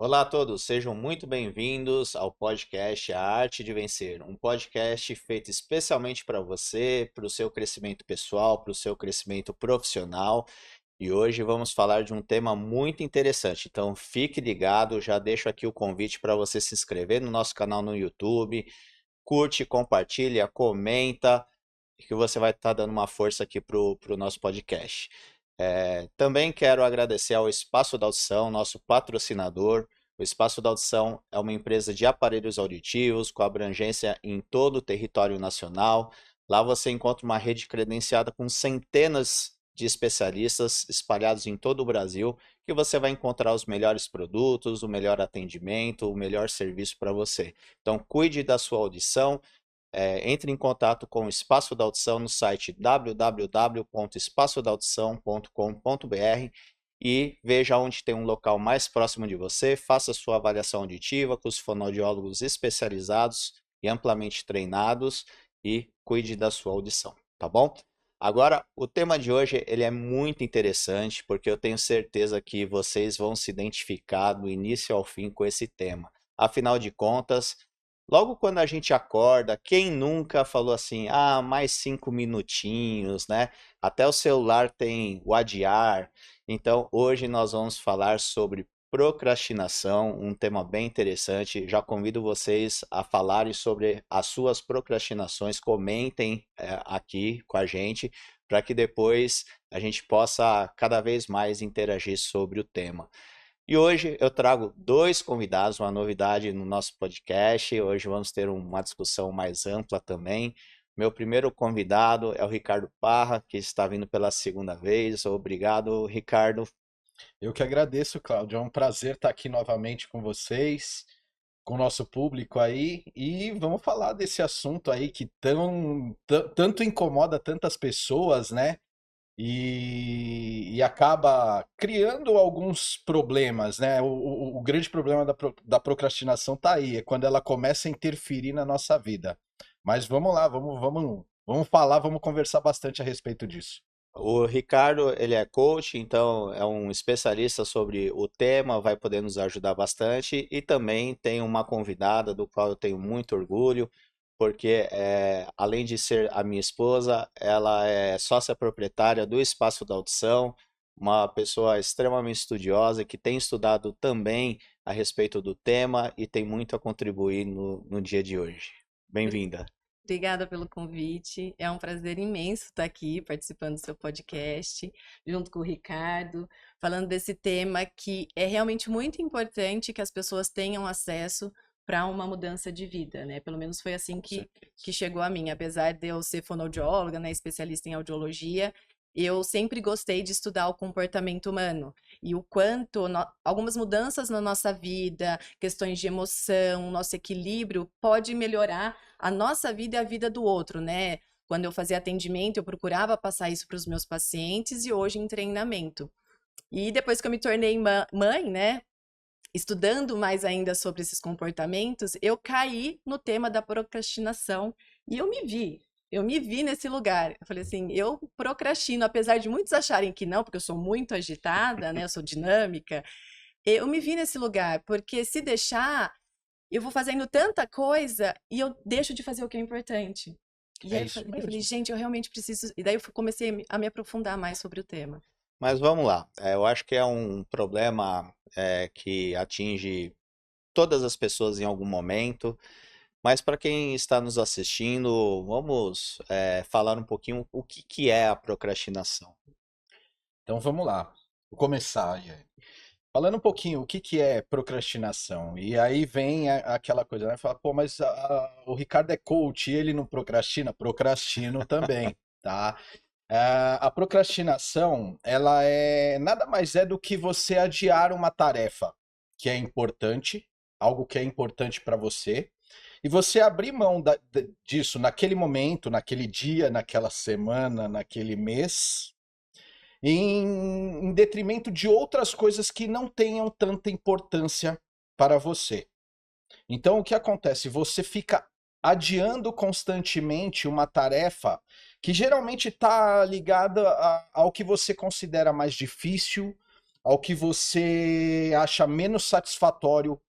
Olá a todos, sejam muito bem-vindos ao podcast A Arte de Vencer, um podcast feito especialmente para você, para o seu crescimento pessoal, para o seu crescimento profissional. E hoje vamos falar de um tema muito interessante. Então fique ligado, já deixo aqui o convite para você se inscrever no nosso canal no YouTube, curte, compartilha, comenta, que você vai estar dando uma força aqui para o nosso podcast. Também quero agradecer ao Espaço da Audição, nosso patrocinador. O Espaço da Audição é uma empresa de aparelhos auditivos com abrangência em todo o território nacional. Lá você encontra uma rede credenciada com centenas de especialistas espalhados em todo o Brasil, que você vai encontrar os melhores produtos, o melhor atendimento, o melhor serviço para você. Então, cuide da sua audição. Entre em contato com o Espaço da Audição no site www.espaçodaudição.com.br e veja onde tem um local mais próximo de você, faça sua avaliação auditiva com os fonoaudiólogos especializados e amplamente treinados e cuide da sua audição, tá bom? Agora, o tema de hoje ele é muito interessante porque eu tenho certeza que vocês vão se identificar do início ao fim com esse tema. Afinal de contas, logo quando a gente acorda, quem nunca falou assim, mais 5 minutinhos, né? Até o celular tem o adiar. Então, hoje nós vamos falar sobre procrastinação, um tema bem interessante. Já convido vocês a falarem sobre as suas procrastinações, comentem aqui com a gente, para que depois a gente possa cada vez mais interagir sobre o tema. E hoje eu trago dois convidados, uma novidade no nosso podcast. Hoje vamos ter uma discussão mais ampla também. Meu primeiro convidado é o Ricardo Parra, que está vindo pela segunda vez. Obrigado, Ricardo. Eu que agradeço, Cláudio. É um prazer estar aqui novamente com vocês, com o nosso público aí, e vamos falar desse assunto aí que tanto incomoda tantas pessoas, né? E acaba criando alguns problemas, né? O grande problema da procrastinação tá aí, é quando ela começa a interferir na nossa vida. Mas vamos lá, vamos falar, vamos conversar bastante a respeito disso. O Ricardo, ele é coach, então é um especialista sobre o tema, vai poder nos ajudar bastante. E também tem uma convidada do qual eu tenho muito orgulho, porque além de ser a minha esposa, ela é sócia proprietária do Espaço da Audição, uma pessoa extremamente estudiosa que tem estudado também a respeito do tema e tem muito a contribuir no dia de hoje. Bem-vinda. Obrigada pelo convite. É um prazer imenso estar aqui participando do seu podcast, junto com o Ricardo, falando desse tema que é realmente muito importante que as pessoas tenham acesso para uma mudança de vida, né? Pelo menos foi assim Com certeza. que chegou a mim. Apesar de eu ser fonoaudióloga, né, especialista em audiologia, eu sempre gostei de estudar o comportamento humano e o quanto algumas mudanças na nossa vida, questões de emoção, nosso equilíbrio, pode melhorar a nossa vida e a vida do outro, né? Quando eu fazia atendimento, eu procurava passar isso para os meus pacientes e hoje em treinamento. E depois que eu me tornei mãe, né? Estudando mais ainda sobre esses comportamentos, eu caí no tema da procrastinação e eu me vi nesse lugar. Eu falei assim, eu procrastino, apesar de muitos acharem que não, porque eu sou muito agitada, né? Eu sou dinâmica. Eu me vi nesse lugar, porque se deixar, eu vou fazendo tanta coisa e eu deixo de fazer o que é importante. E É aí isso eu falei, mesmo. gente, eu realmente preciso. E daí eu comecei a me aprofundar mais sobre o tema. Mas vamos lá. Eu acho que é um problema que atinge todas as pessoas em algum momento. Mas para quem está nos assistindo, vamos falar um pouquinho o que que é a procrastinação. Então vamos lá. Vou começar aí. Falando um pouquinho o que que é procrastinação, e aí vem aquela coisa, né? Fala, pô, mas o Ricardo é coach e ele não procrastina? Procrastino também, tá? A procrastinação, ela é nada mais é do que você adiar uma tarefa que é importante, algo que é importante para você, e você abrir mão disso naquele momento, naquele dia, naquela semana, naquele mês, em detrimento de outras coisas que não tenham tanta importância para você. Então, o que acontece? Você fica adiando constantemente uma tarefa que geralmente está ligada ao que você considera mais difícil, ao que você acha menos satisfatório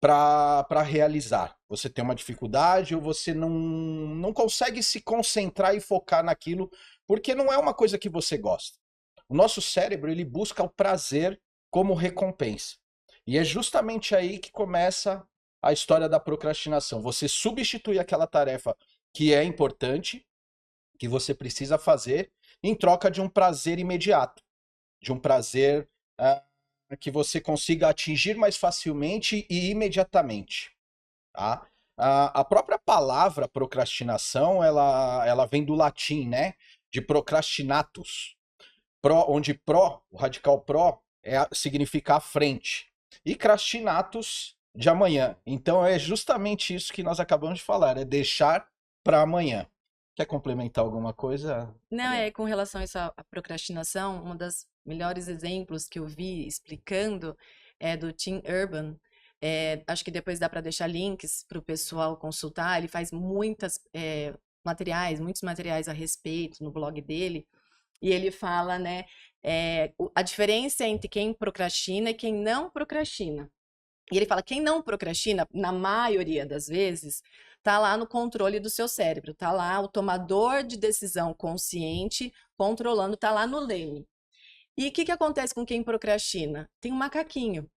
para realizar. Você tem uma dificuldade ou você não consegue se concentrar e focar naquilo porque não é uma coisa que você gosta. O nosso cérebro, ele busca o prazer como recompensa. E é justamente aí que começa a história da procrastinação. Você substitui aquela tarefa que é importante, que você precisa fazer, em troca de um prazer imediato, de um prazer que você consiga atingir mais facilmente e imediatamente. Tá? A própria palavra procrastinação, ela vem do latim, né? De procrastinatus, onde o radical pró significa à frente, e crastinatus de amanhã. Então é justamente isso que nós acabamos de falar, é deixar para amanhã. Quer complementar alguma coisa? Não, com relação a isso, à procrastinação, um dos melhores exemplos que eu vi explicando é do Tim Urban. Acho que depois dá para deixar links para o pessoal consultar. Ele faz muitos materiais a respeito no blog dele. E ele fala, né, a diferença entre quem procrastina e quem não procrastina. E ele fala, quem não procrastina, na maioria das vezes, tá lá no controle do seu cérebro, tá lá o tomador de decisão consciente controlando, tá lá no leme. E o que acontece com quem procrastina? Tem um macaquinho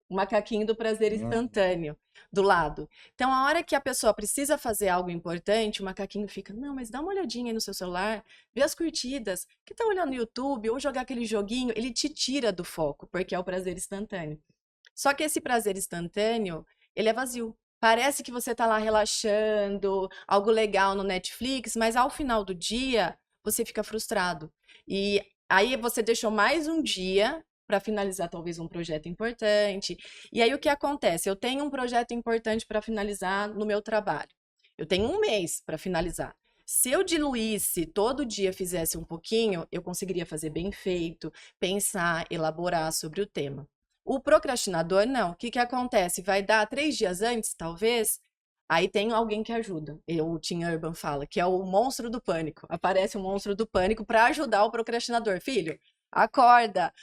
do prazer instantâneo do lado. Então, a hora que a pessoa precisa fazer algo importante, o macaquinho fica, não, mas dá uma olhadinha aí no seu celular, vê as curtidas, que tá olhando no YouTube, ou jogar aquele joguinho, ele te tira do foco, porque é o prazer instantâneo. Só que esse prazer instantâneo, ele é vazio. Parece que você tá lá relaxando, algo legal no Netflix, mas ao final do dia, você fica frustrado. E aí você deixou mais um dia para finalizar talvez um projeto importante. E aí o que acontece? Eu tenho um projeto importante para finalizar no meu trabalho. Eu tenho um mês para finalizar. Se eu diluísse, todo dia fizesse um pouquinho, eu conseguiria fazer bem feito, pensar, elaborar sobre o tema. O procrastinador, não. O que acontece? Vai dar 3 dias antes, talvez, aí tem alguém que ajuda. O Tim Urban fala, que é o monstro do pânico. Aparece o monstro do pânico para ajudar o procrastinador. Filho, acorda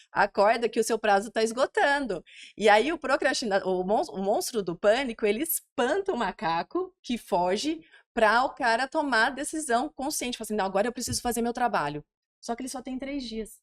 que o seu prazo está esgotando. E aí o procrastinador, o monstro do pânico, ele espanta o macaco que foge para o cara tomar a decisão consciente. Fala assim, não, agora eu preciso fazer meu trabalho. Só que ele só tem 3 dias.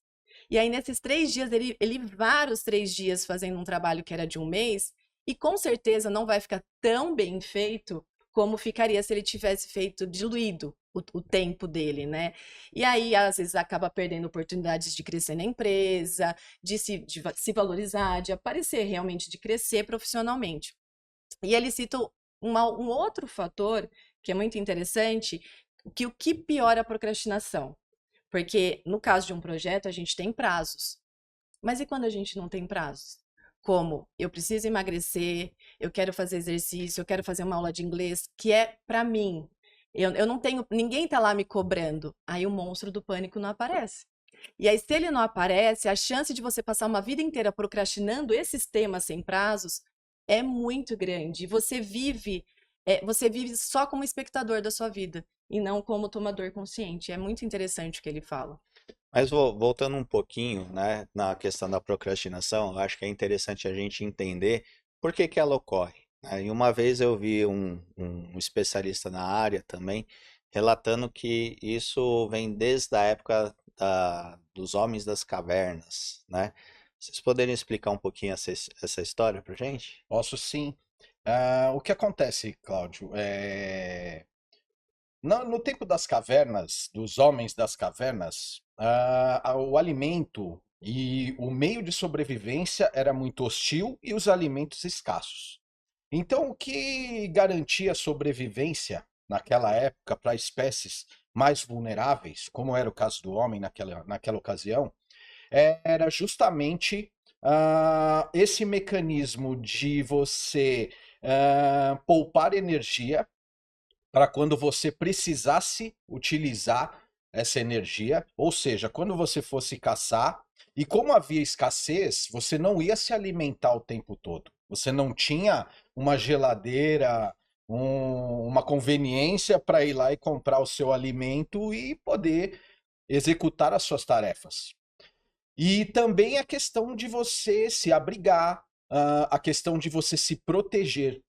E aí, nesses 3 dias, ele vários 3 dias fazendo um trabalho que era de um mês, e com certeza não vai ficar tão bem feito como ficaria se ele tivesse feito diluído o tempo dele, né? E aí, às vezes, acaba perdendo oportunidades de crescer na empresa, de se valorizar, de aparecer realmente, de crescer profissionalmente. E ele cita um outro fator que é muito interessante, que o que piora a procrastinação? Porque no caso de um projeto, a gente tem prazos. Mas e quando a gente não tem prazos? Como eu preciso emagrecer, eu quero fazer exercício, eu quero fazer uma aula de inglês, que é para mim. Eu não tenho, ninguém tá lá me cobrando. Aí o monstro do pânico não aparece. E aí, se ele não aparece, a chance de você passar uma vida inteira procrastinando esses temas sem prazos é muito grande. Você vive só como espectador da sua vida e não como tomador consciente. É muito interessante o que ele fala. Mas voltando um pouquinho, né, na questão da procrastinação, eu acho que é interessante a gente entender por que que ela ocorre, né? E uma vez eu vi um especialista na área também relatando que isso vem desde a época dos homens das cavernas, né? Vocês poderiam explicar um pouquinho essa história pra gente? Posso sim. O que acontece, Cláudio, no tempo das cavernas, dos homens das cavernas, o alimento e o meio de sobrevivência era muito hostil e os alimentos escassos. Então, o que garantia sobrevivência naquela época para espécies mais vulneráveis, como era o caso do homem naquela ocasião, era justamente esse mecanismo de você poupar energia para quando você precisasse utilizar essa energia, ou seja, quando você fosse caçar, e como havia escassez, você não ia se alimentar o tempo todo. Você não tinha uma geladeira, uma conveniência para ir lá e comprar o seu alimento e poder executar as suas tarefas. E também a questão de você se abrigar, a questão de você se proteger,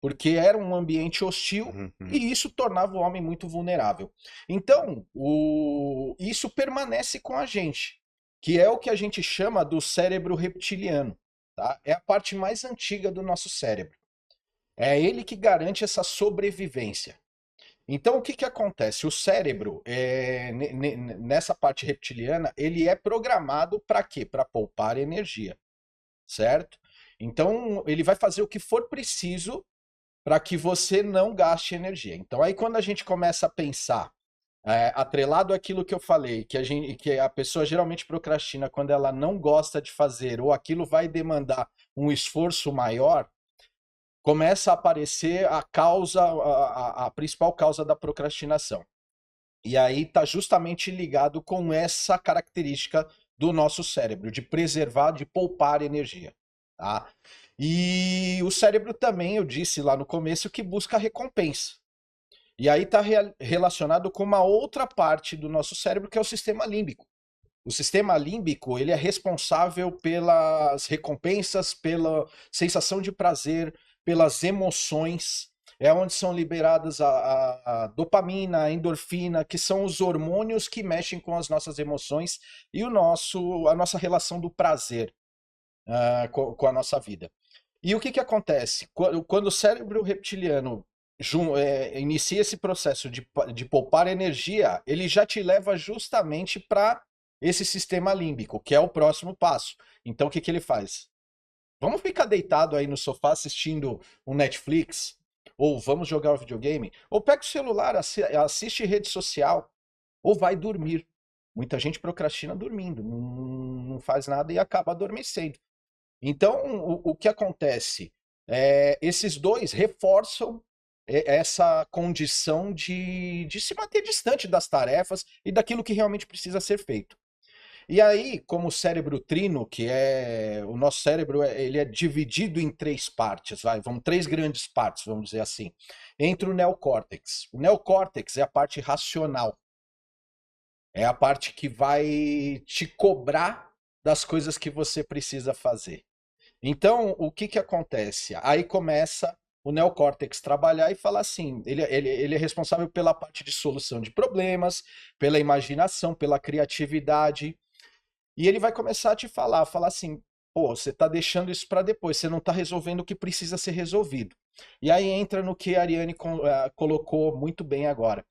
porque era um ambiente hostil Uhum. e isso tornava o homem muito vulnerável. Então, isso permanece com a gente, que é o que a gente chama do cérebro reptiliano, tá? É a parte mais antiga do nosso cérebro. É ele que garante essa sobrevivência. Então, o que que acontece? O cérebro, nessa parte reptiliana, ele é programado para quê? Para poupar energia, certo? Então, ele vai fazer o que for preciso para que você não gaste energia. Então, aí quando a gente começa a pensar, atrelado àquilo que eu falei, que a pessoa geralmente procrastina quando ela não gosta de fazer, ou aquilo vai demandar um esforço maior, começa a aparecer a causa, a principal causa da procrastinação. E aí está justamente ligado com essa característica do nosso cérebro, de preservar, de poupar energia. Tá? E o cérebro também, eu disse lá no começo, que busca recompensa. E aí está relacionado com uma outra parte do nosso cérebro, que é o sistema límbico. O sistema límbico, ele é responsável pelas recompensas, pela sensação de prazer, pelas emoções. É onde são liberadas a dopamina, a endorfina, que são os hormônios que mexem com as nossas emoções e a nossa relação do prazer com a nossa vida. E o que que acontece? Quando o cérebro reptiliano inicia esse processo de poupar energia, ele já te leva justamente para esse sistema límbico, que é o próximo passo. Então, o que que ele faz? Vamos ficar deitado aí no sofá assistindo um Netflix? Ou vamos jogar um videogame? Ou pega o celular, assiste rede social, ou vai dormir. Muita gente procrastina dormindo, não faz nada e acaba adormecendo. Então, o que acontece? Esses dois reforçam essa condição de se manter distante das tarefas e daquilo que realmente precisa ser feito. E aí, como o cérebro trino, que é o nosso cérebro, ele é dividido em três partes, três grandes partes, vamos dizer assim. Entre o neocórtex. O neocórtex é a parte racional. É a parte que vai te cobrar das coisas que você precisa fazer. Então, o que que acontece? Aí começa o neocórtex trabalhar e falar assim, ele é responsável pela parte de solução de problemas, pela imaginação, pela criatividade, e ele vai começar a te falar assim, pô, você está deixando isso para depois, você não está resolvendo o que precisa ser resolvido. E aí entra no que a Ariane colocou muito bem agora,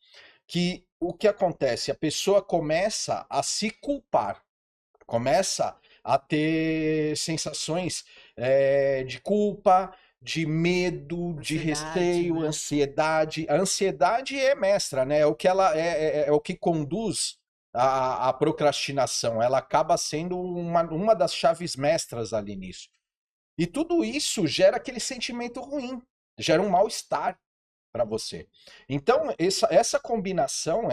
que o que acontece? A pessoa começa a se culpar, começa a ter sensações de culpa, de medo, de Ansiedade, receio, né? ansiedade. A ansiedade é mestra, né? É o que ela é o que conduz a procrastinação. Ela acaba sendo uma das chaves mestras ali nisso. E tudo isso gera aquele sentimento ruim, gera um mal-estar para você. Então, essa combinação,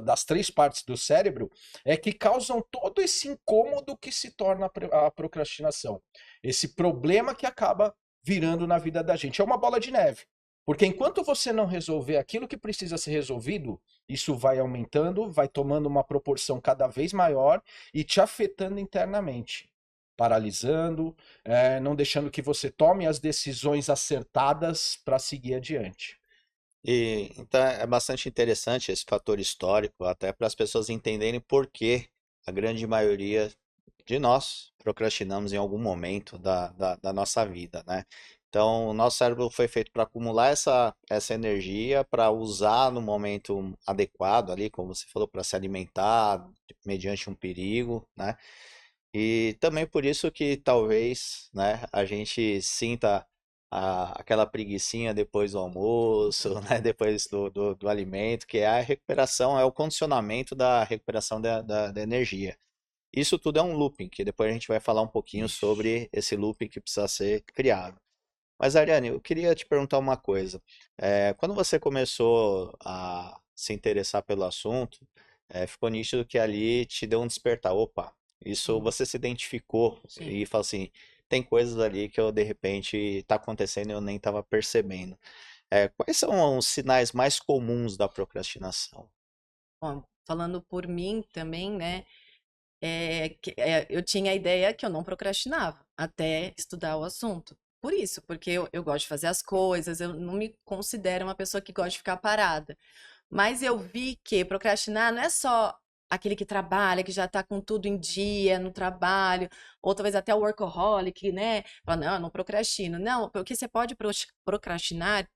das três partes do cérebro, é que causam todo esse incômodo que se torna a procrastinação. Esse problema que acaba virando na vida da gente. É uma bola de neve. Porque enquanto você não resolver aquilo que precisa ser resolvido, isso vai aumentando, vai tomando uma proporção cada vez maior e te afetando internamente, paralisando, não deixando que você tome as decisões acertadas para seguir adiante. E então é bastante interessante esse fator histórico, até para as pessoas entenderem por que a grande maioria de nós procrastinamos em algum momento da nossa vida, né? Então, o nosso cérebro foi feito para acumular essa energia, para usar no momento adequado ali, como você falou, para se alimentar mediante um perigo, né? E também por isso que talvez, né, a gente sinta aquela preguicinha depois do almoço, né, depois do alimento, que é a recuperação, é o condicionamento da recuperação da energia. Isso tudo é um looping, que depois a gente vai falar um pouquinho sobre esse looping que precisa ser criado. Mas, Ariane, eu queria te perguntar uma coisa. Quando você começou a se interessar pelo assunto, ficou nítido que ali te deu um despertar. Opa, isso Sim, você se identificou sim. e falou assim, tem coisas ali que eu, de repente, está acontecendo e eu nem estava percebendo. Quais são os sinais mais comuns da procrastinação? Bom, falando por mim também, né? eu tinha a ideia que eu não procrastinava até estudar o assunto. Por isso, porque eu gosto de fazer as coisas, eu não me considero uma pessoa que gosta de ficar parada. Mas eu vi que procrastinar não é só aquele que trabalha, que já está com tudo em dia no trabalho, ou talvez até o workaholic, né? Fala, não, eu não procrastino. Não, porque você pode procrastinar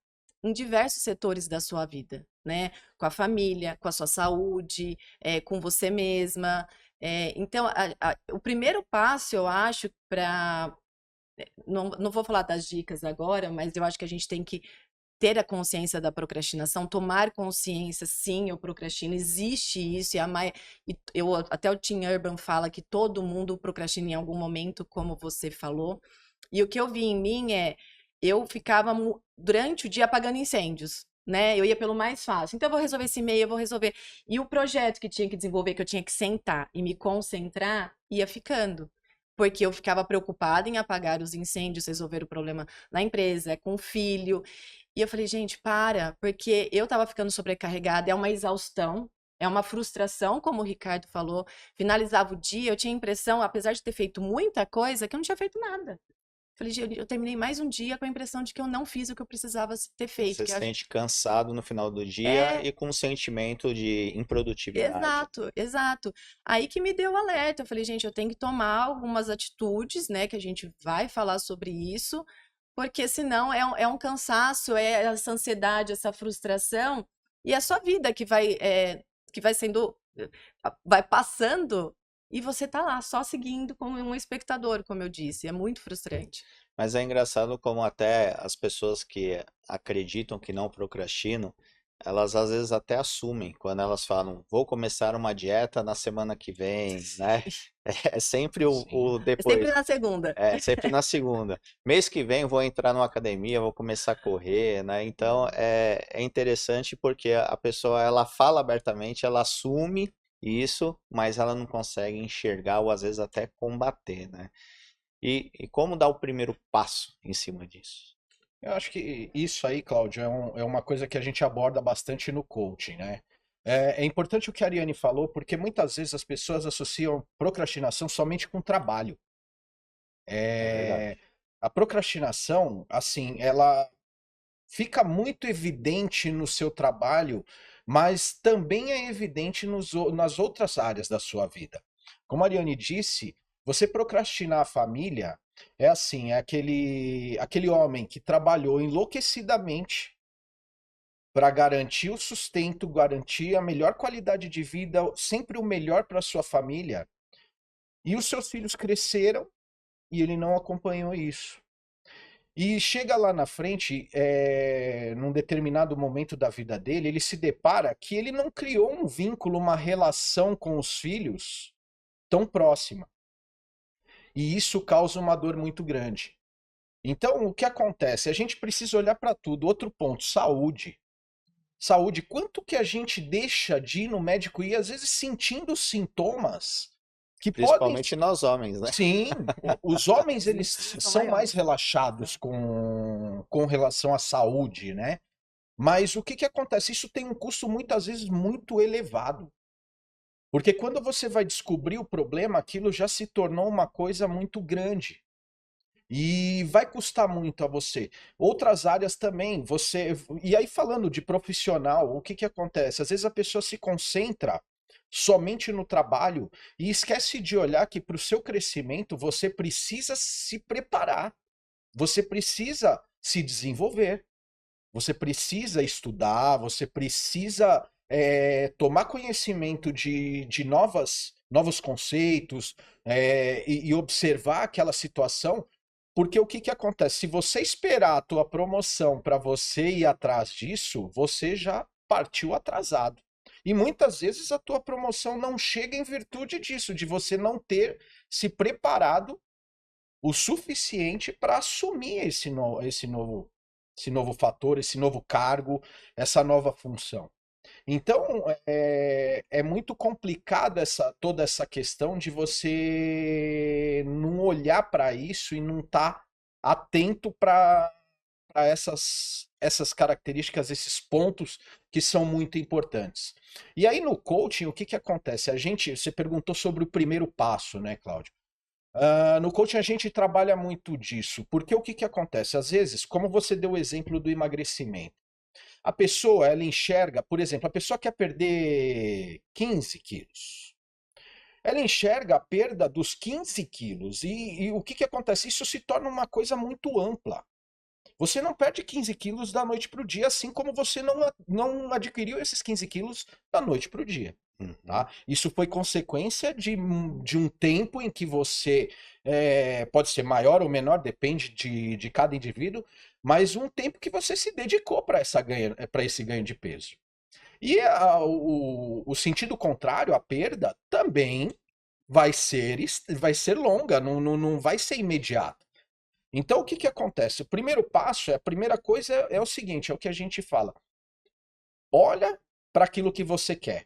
em diversos setores da sua vida, né? Com a família, com a sua saúde, com você mesma. Então, o primeiro passo, eu acho, para. Não vou falar das dicas agora, mas eu acho que a gente tem que ter a consciência da procrastinação, tomar consciência, sim, eu procrastino, existe isso, até o Tim Urban fala que todo mundo procrastina em algum momento, como você falou, e o que eu vi em mim eu ficava durante o dia apagando incêndios, né? Eu ia pelo mais fácil, então eu vou resolver esse e-mail, eu vou resolver, e o projeto que tinha que desenvolver, que eu tinha que sentar e me concentrar, ia ficando. Porque eu ficava preocupada em apagar os incêndios, resolver o problema na empresa, com o filho. E eu falei, gente, porque eu tava ficando sobrecarregada, é uma exaustão, é uma frustração, como o Ricardo falou. Finalizava o dia, eu tinha a impressão, apesar de ter feito muita coisa, que eu não tinha feito nada. Falei, gente, eu terminei mais um dia com a impressão de que eu não fiz o que eu precisava ter feito. Você Que se eu acho... sente cansado no final do dia É, e com um sentimento de improdutividade. exato, exato. Aí que me deu o alerta. Eu falei, gente, eu tenho que tomar algumas atitudes, né? Que a gente vai falar sobre isso, porque senão é um cansaço, é essa ansiedade, essa frustração, e é a sua vida que vai sendo, vai passando, e você tá lá só seguindo como um espectador, como eu disse. É muito frustrante. Mas é engraçado como até as pessoas que acreditam que não procrastinam, elas às vezes até assumem quando elas falam, vou começar uma dieta na semana que vem, né? É sempre o Sim. É sempre depois. na segunda. É, sempre na segunda. Mês que vem vou entrar numa academia, vou começar a correr, né? Então é interessante porque a pessoa ela fala abertamente, ela assume isso, mas ela não consegue enxergar ou às vezes até combater, né? E como dar o primeiro passo em cima disso? Eu acho que isso aí, Cláudio, é uma coisa que a gente aborda bastante no coaching, né? É importante o que a Ariane falou, porque muitas vezes as pessoas associam procrastinação somente com trabalho. É verdade. É, a procrastinação, assim, ela fica muito evidente no seu trabalho, mas também é evidente nas outras áreas da sua vida. Como a Ariane disse, você procrastinar a família é assim, é aquele homem que trabalhou enlouquecidamente para garantir o sustento, garantir a melhor qualidade de vida, sempre o melhor para sua família, e os seus filhos cresceram e ele não acompanhou isso. E chega lá na frente, num determinado momento da vida dele, ele se depara que ele não criou um vínculo, uma relação com os filhos tão próxima. E isso causa uma dor muito grande. Então, o que acontece? A gente precisa olhar para tudo. Outro ponto, saúde. Saúde, quanto que a gente deixa de ir no médico e às vezes sentindo sintomas que podem. Principalmente nós homens, né? Sim, os homens Sim, eles são são mais maiores. relaxados com relação à saúde, né? Mas o que que acontece? Isso tem um custo muitas vezes muito elevado. Porque quando você vai descobrir o problema, aquilo já se tornou uma coisa muito grande. E vai custar muito a você. Outras áreas também, você. E aí, falando de profissional, o que que acontece? Às vezes a pessoa se concentra somente no trabalho e esquece de olhar que para o seu crescimento você precisa se preparar, você precisa se desenvolver, você precisa estudar, você precisa tomar conhecimento de novos conceitos e observar aquela situação, porque o que que acontece? Se você esperar a tua promoção para você ir atrás disso, você já partiu atrasado. E muitas vezes a tua promoção não chega em virtude disso, de você não ter se preparado o suficiente para assumir esse novo fator, esse novo cargo, essa nova função. Então, é muito complicado toda essa questão de você não olhar para isso e não estar atento para para essas características, esses pontos que são muito importantes. E aí no coaching, o que que acontece? Você perguntou sobre o primeiro passo, né, Cláudio? No coaching a gente trabalha muito disso, porque o que que acontece? Às vezes, como você deu o exemplo do emagrecimento, a pessoa, ela enxerga, por exemplo, a pessoa quer perder 15 quilos. Ela enxerga a perda dos 15 quilos e o que que acontece? Isso se torna uma coisa muito ampla. Você não perde 15 quilos da noite para o dia, assim como você não adquiriu esses 15 quilos da noite para o dia. Uhum. Tá? Isso foi consequência de um tempo em que você pode ser maior ou menor, depende de cada indivíduo, mas um tempo que você se dedicou para esse ganho de peso. E o sentido contrário, a perda, também vai ser longa, não vai ser imediata. Então, o que que acontece? O primeiro passo, a primeira coisa é o seguinte, é o que a gente fala. Olha para aquilo que você quer.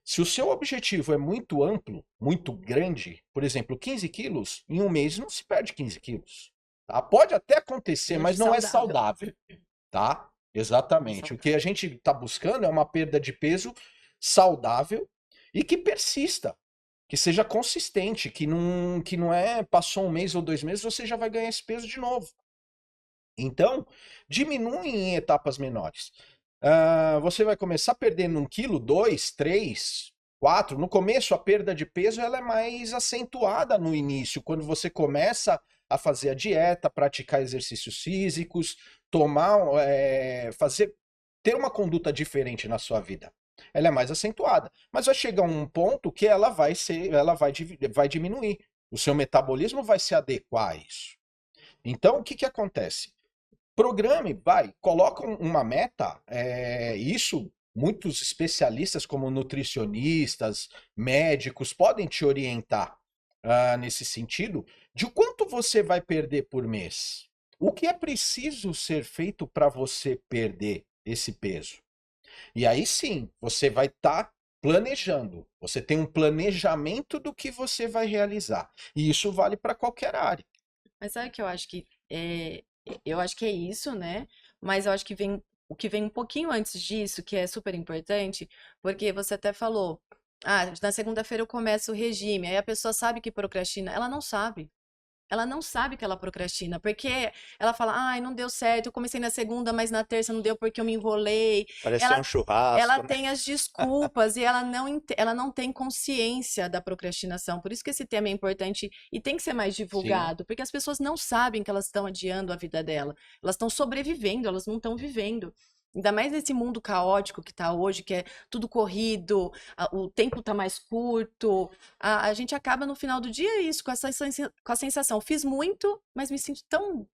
Se o seu objetivo é muito amplo, muito grande, por exemplo, 15 quilos, em um mês não se perde 15 quilos. Tá? Pode até acontecer, mas não é saudável. Tá? Exatamente. O que a gente está buscando é uma perda de peso saudável e que persista, que seja consistente, que não é passou um mês ou 2 meses, você já vai ganhar esse peso de novo. Então, diminui em etapas menores. Você vai começar perdendo 1 quilo, 2, 3, 4. No começo, a perda de peso ela é mais acentuada no início, quando você começa a fazer a dieta, praticar exercícios físicos, ter uma conduta diferente na sua vida. Ela é mais acentuada, mas vai chegar um ponto que ela vai diminuir. O seu metabolismo vai se adequar a isso. Então, o que que acontece? Coloca uma meta, isso muitos especialistas como nutricionistas, médicos podem te orientar nesse sentido, de quanto você vai perder por mês. O que é preciso ser feito para você perder esse peso? E aí sim, você vai estar planejando. Você tem um planejamento do que você vai realizar. E isso vale para qualquer área. Mas sabe que eu acho que é isso, né? Mas eu acho que o que vem um pouquinho antes disso, que é super importante, porque você até falou, na segunda-feira eu começo o regime, aí a pessoa sabe que procrastina, ela não sabe. Ela não sabe que ela procrastina, porque ela fala, ai, não deu certo, eu comecei na segunda, mas na terça não deu porque eu me enrolei. Parece Ela, um churrasco, ela né? tem as desculpas e ela não tem consciência da procrastinação. Por isso que esse tema é importante e tem que ser mais Sim. divulgado, porque as pessoas não sabem que elas estão adiando a vida dela. Elas estão sobrevivendo, elas não estão vivendo. Ainda mais nesse mundo caótico que está hoje, que é tudo corrido, o tempo está mais curto. A gente acaba no final do dia isso, com a sensação, fiz muito, mas me sinto tão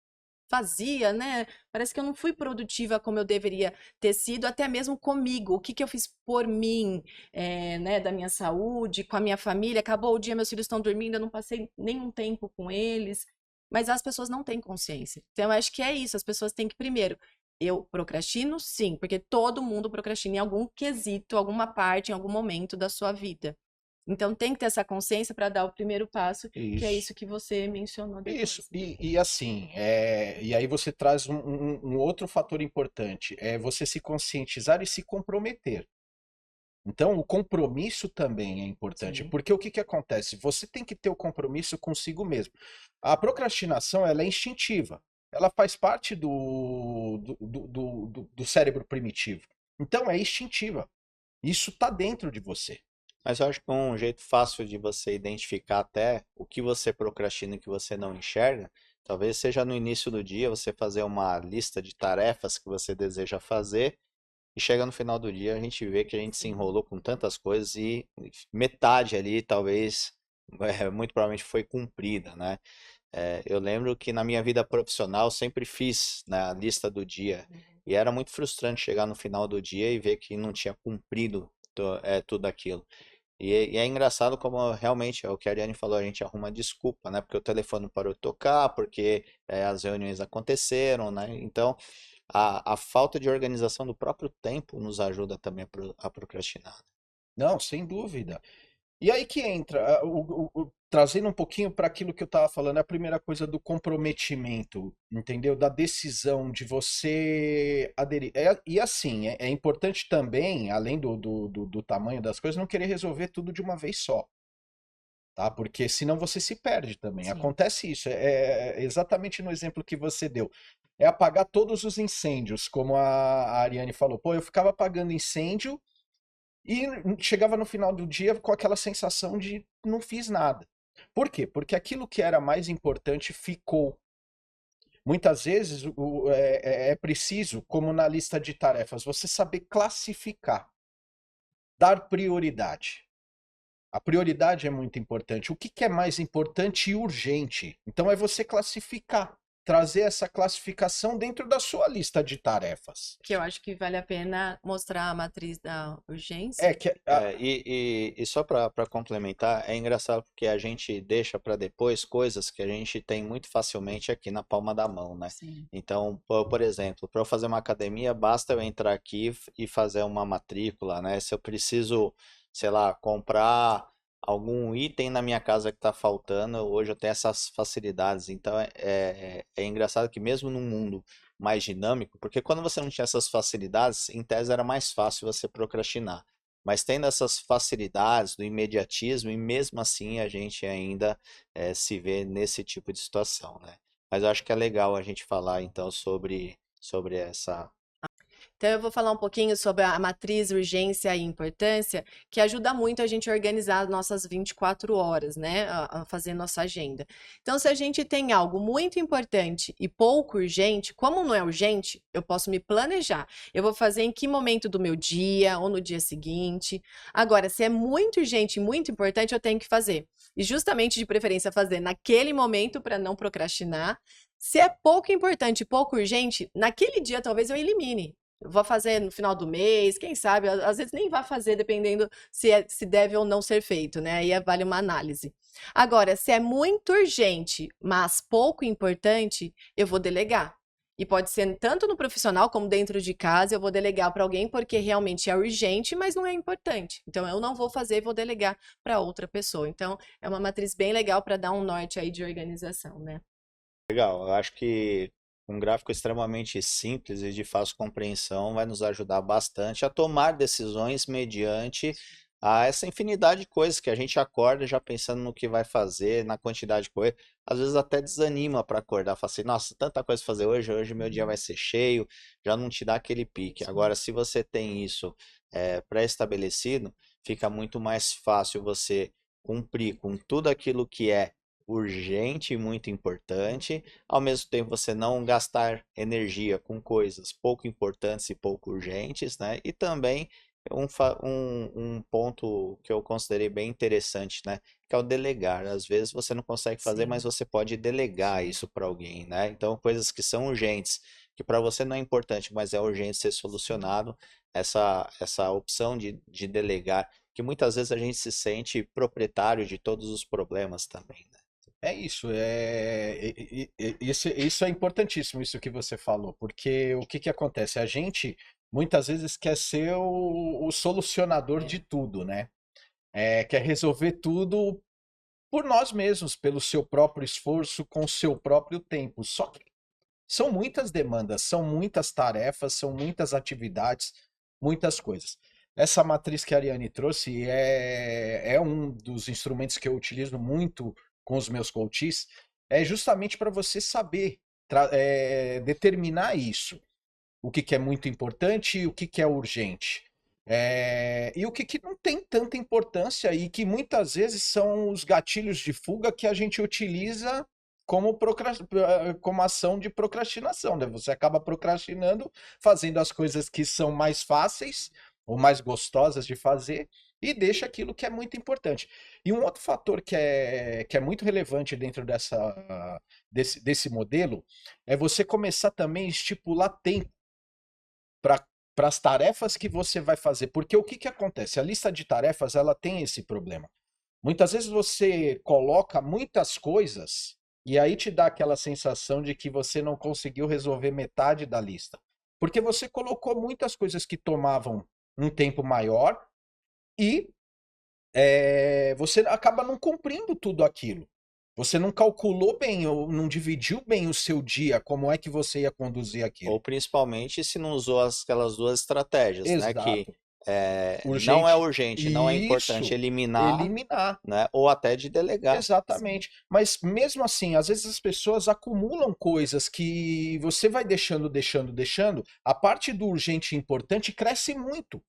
vazia, né? Parece que eu não fui produtiva como eu deveria ter sido, até mesmo comigo. O que que eu fiz por mim, né? Da minha saúde, com a minha família. Acabou o dia, meus filhos estão dormindo, eu não passei nenhum tempo com eles. Mas as pessoas não têm consciência. Então, eu acho que é isso. As pessoas têm que, primeiro, eu procrastino? Sim, porque todo mundo procrastina em algum quesito, alguma parte, em algum momento da sua vida. Então tem que ter essa consciência para dar o primeiro passo, que é Isso. isso que você mencionou Isso, depois. e assim, e aí você traz um outro fator importante, é você se conscientizar e se comprometer. Então, o compromisso também é importante, Sim. porque o que que acontece? Você tem que ter o compromisso consigo mesmo. A procrastinação, ela é instintiva, ela faz parte do cérebro primitivo. Então, é instintiva. Isso está dentro de você. Mas eu acho que um jeito fácil de você identificar até o que você procrastina e o que você não enxerga, talvez seja no início do dia você fazer uma lista de tarefas que você deseja fazer e chega no final do dia a gente vê que a gente se enrolou com tantas coisas e metade ali talvez, muito provavelmente foi cumprida, né? Eu lembro que na minha vida profissional eu sempre fiz, né, a lista do dia e era muito frustrante chegar no final do dia e ver que não tinha cumprido tudo aquilo. E é engraçado como realmente é o que a Ariane falou, a gente arruma desculpa, né? Porque o telefone parou de tocar, porque as reuniões aconteceram, né? Então, a falta de organização do próprio tempo nos ajuda também a procrastinar. Não, sem dúvida. E aí que entra, trazendo um pouquinho para aquilo que eu estava falando, a primeira coisa do comprometimento, entendeu? Da decisão de você aderir. E assim, é importante também, além do tamanho das coisas, não querer resolver tudo de uma vez só. Tá? Porque senão você se perde também. Sim. Acontece isso, é exatamente no exemplo que você deu. É apagar todos os incêndios, como a Ariane falou. Pô, eu ficava apagando incêndio e chegava no final do dia com aquela sensação de não fiz nada. Por quê? Porque aquilo que era mais importante ficou. Muitas vezes é preciso, como na lista de tarefas, você saber classificar, dar prioridade. A prioridade é muito importante. O que que é mais importante e urgente? Então é você classificar, trazer essa classificação dentro da sua lista de tarefas. Que eu acho que vale a pena mostrar a matriz da urgência. É que E só para complementar, é engraçado porque a gente deixa para depois coisas que a gente tem muito facilmente aqui na palma da mão, né? Sim. Então, por exemplo, para eu fazer uma academia, basta eu entrar aqui e fazer uma matrícula, né? Se eu preciso, sei lá, comprar algum item na minha casa que está faltando, hoje eu tenho essas facilidades. Então, é engraçado que mesmo num mundo mais dinâmico, porque quando você não tinha essas facilidades, em tese era mais fácil você procrastinar. Mas tendo essas facilidades do imediatismo, e mesmo assim a gente ainda se vê nesse tipo de situação, né? Mas eu acho que é legal a gente falar então sobre essa. Então, eu vou falar um pouquinho sobre a matriz urgência e importância, que ajuda muito a gente a organizar nossas 24 horas, né? A fazer nossa agenda. Então, se a gente tem algo muito importante e pouco urgente, como não é urgente, eu posso me planejar. Eu vou fazer em que momento do meu dia ou no dia seguinte. Agora, se é muito urgente e muito importante, eu tenho que fazer. E justamente, de preferência, fazer naquele momento para não procrastinar. Se é pouco importante e pouco urgente, naquele dia talvez eu elimine. Vou fazer no final do mês, quem sabe, às vezes nem vai fazer, dependendo se deve ou não ser feito, né? Aí vale uma análise. Agora, se é muito urgente, mas pouco importante, eu vou delegar. E pode ser tanto no profissional como dentro de casa, eu vou delegar para alguém porque realmente é urgente, mas não é importante. Então, eu não vou fazer, vou delegar para outra pessoa. Então, é uma matriz bem legal para dar um norte aí de organização, né? Legal, eu acho que um gráfico extremamente simples e de fácil compreensão vai nos ajudar bastante a tomar decisões mediante a essa infinidade de coisas que a gente acorda já pensando no que vai fazer, na quantidade de coisa. Às vezes até desanima para acordar, fala assim, nossa, tanta coisa pra fazer hoje, hoje meu dia vai ser cheio, já não te dá aquele pique. Agora, se você tem isso pré-estabelecido, fica muito mais fácil você cumprir com tudo aquilo que é urgente e muito importante, ao mesmo tempo você não gastar energia com coisas pouco importantes e pouco urgentes, né? E também um ponto que eu considerei bem interessante, né? Que é o delegar. Às vezes você não consegue fazer, mas Sim. você pode delegar isso para alguém, né? Então, coisas que são urgentes, que para você não é importante, mas é urgente ser solucionado, essa opção de delegar, que muitas vezes a gente se sente proprietário de todos os problemas também, né? é isso, isso é importantíssimo, isso que você falou, porque o que que acontece? A gente muitas vezes quer ser o solucionador de É. tudo, né? Quer resolver tudo por nós mesmos, pelo seu próprio esforço, com o seu próprio tempo. Só que são muitas demandas, são muitas tarefas, são muitas atividades, muitas coisas. Essa matriz que a Ariane trouxe é um dos instrumentos que eu utilizo muito com os meus coaches, é justamente para você saber determinar isso. O que, que é muito importante e o que, que é urgente. E o que, que não tem tanta importância e que muitas vezes são os gatilhos de fuga que a gente utiliza como ação de procrastinação, né? Você acaba procrastinando, fazendo as coisas que são mais fáceis ou mais gostosas de fazer e deixa aquilo que é muito importante. E um outro fator que é muito relevante dentro desse modelo é você começar também a estipular tempo para as tarefas que você vai fazer. Porque o que, que acontece? A lista de tarefas ela tem esse problema. Muitas vezes você coloca muitas coisas e aí te dá aquela sensação de que você não conseguiu resolver metade da lista. Porque você colocou muitas coisas que tomavam um tempo maior e você acaba não cumprindo tudo aquilo. Você não calculou bem ou não dividiu bem o seu dia, como é que você ia conduzir aquilo. Ou principalmente se não usou aquelas duas estratégias, né? Que Exato. não é Urgente. urgente, não é importante Isso. eliminar, Eliminar. né? Ou até de delegar. Exatamente. Mas mesmo assim, às vezes as pessoas acumulam coisas que você vai deixando, a parte do urgente e importante cresce muito.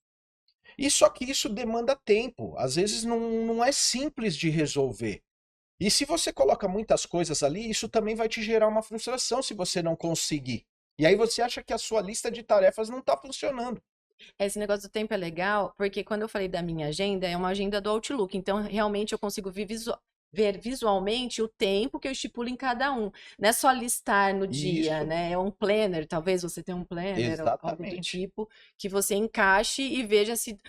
E só que isso demanda tempo. Às vezes não é simples de resolver. E se você coloca muitas coisas ali, isso também vai te gerar uma frustração se você não conseguir. E aí você acha que a sua lista de tarefas não está funcionando. Esse negócio do tempo é legal, porque quando eu falei da minha agenda, é uma agenda do Outlook. Então, realmente, eu consigo ver visualmente o tempo que eu estipulo em cada um. Não é só listar no dia, Isso, né? É um planner, talvez você tenha um planner ou algo do exatamente. tipo, que você encaixe e veja se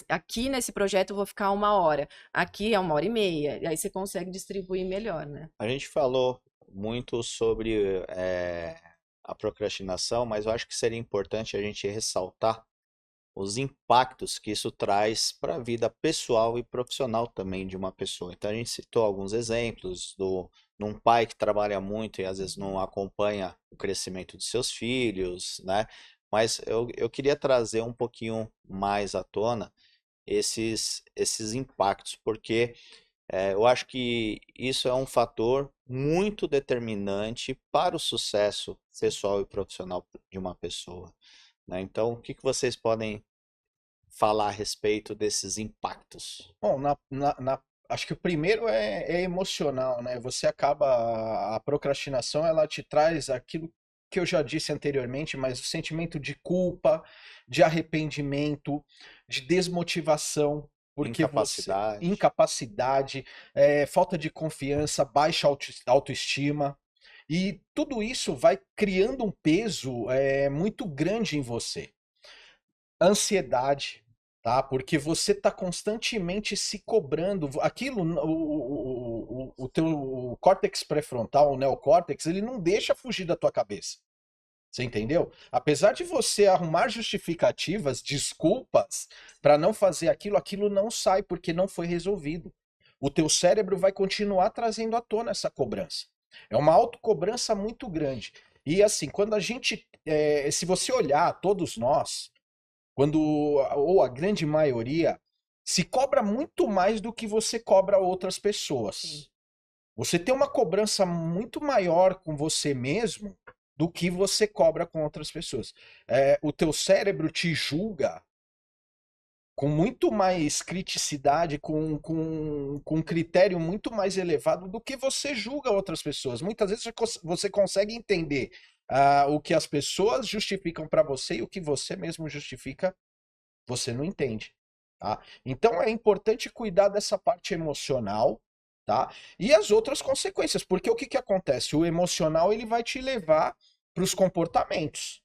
aqui nesse projeto eu vou ficar 1 hora, aqui é 1 hora e meia. E aí você consegue distribuir melhor, né? A gente falou muito sobre a procrastinação, mas eu acho que seria importante a gente ressaltar os impactos que isso traz para a vida pessoal e profissional também de uma pessoa. Então a gente citou alguns exemplos de um pai que trabalha muito e às vezes não acompanha o crescimento de seus filhos, né? Mas eu queria trazer um pouquinho mais à tona esses impactos, porque eu acho que isso é um fator muito determinante para o sucesso pessoal e profissional de uma pessoa, né? Então, o que vocês podem falar a respeito desses impactos? Bom, acho que o primeiro é emocional, né? Você acaba. A procrastinação ela te traz aquilo que eu já disse anteriormente, mas o sentimento de culpa, de arrependimento, de desmotivação, porque você. Incapacidade. Incapacidade, falta de confiança, baixa autoestima. E tudo isso vai criando um peso muito grande em você. Ansiedade, tá? Porque você está constantemente se cobrando. Aquilo, o teu córtex pré-frontal, o neocórtex, ele não deixa fugir da tua cabeça. Você entendeu? Apesar de você arrumar justificativas, desculpas para não fazer aquilo, aquilo não sai porque não foi resolvido. O teu cérebro vai continuar trazendo à tona essa cobrança. É uma autocobrança muito grande. E assim, quando a gente, se você olhar, todos nós, quando, ou a grande maioria, se cobra muito mais do que você cobra outras Sim. pessoas. Você tem uma cobrança muito maior com você mesmo do que você cobra com outras pessoas. O teu cérebro te julga com muito mais criticidade, com critério muito mais elevado do que você julga outras pessoas. Muitas vezes você consegue entender o que as pessoas justificam para você e o que você mesmo justifica você não entende, tá? Então é importante cuidar dessa parte emocional, tá? E as outras consequências, porque o que acontece? O emocional ele vai te levar para os comportamentos.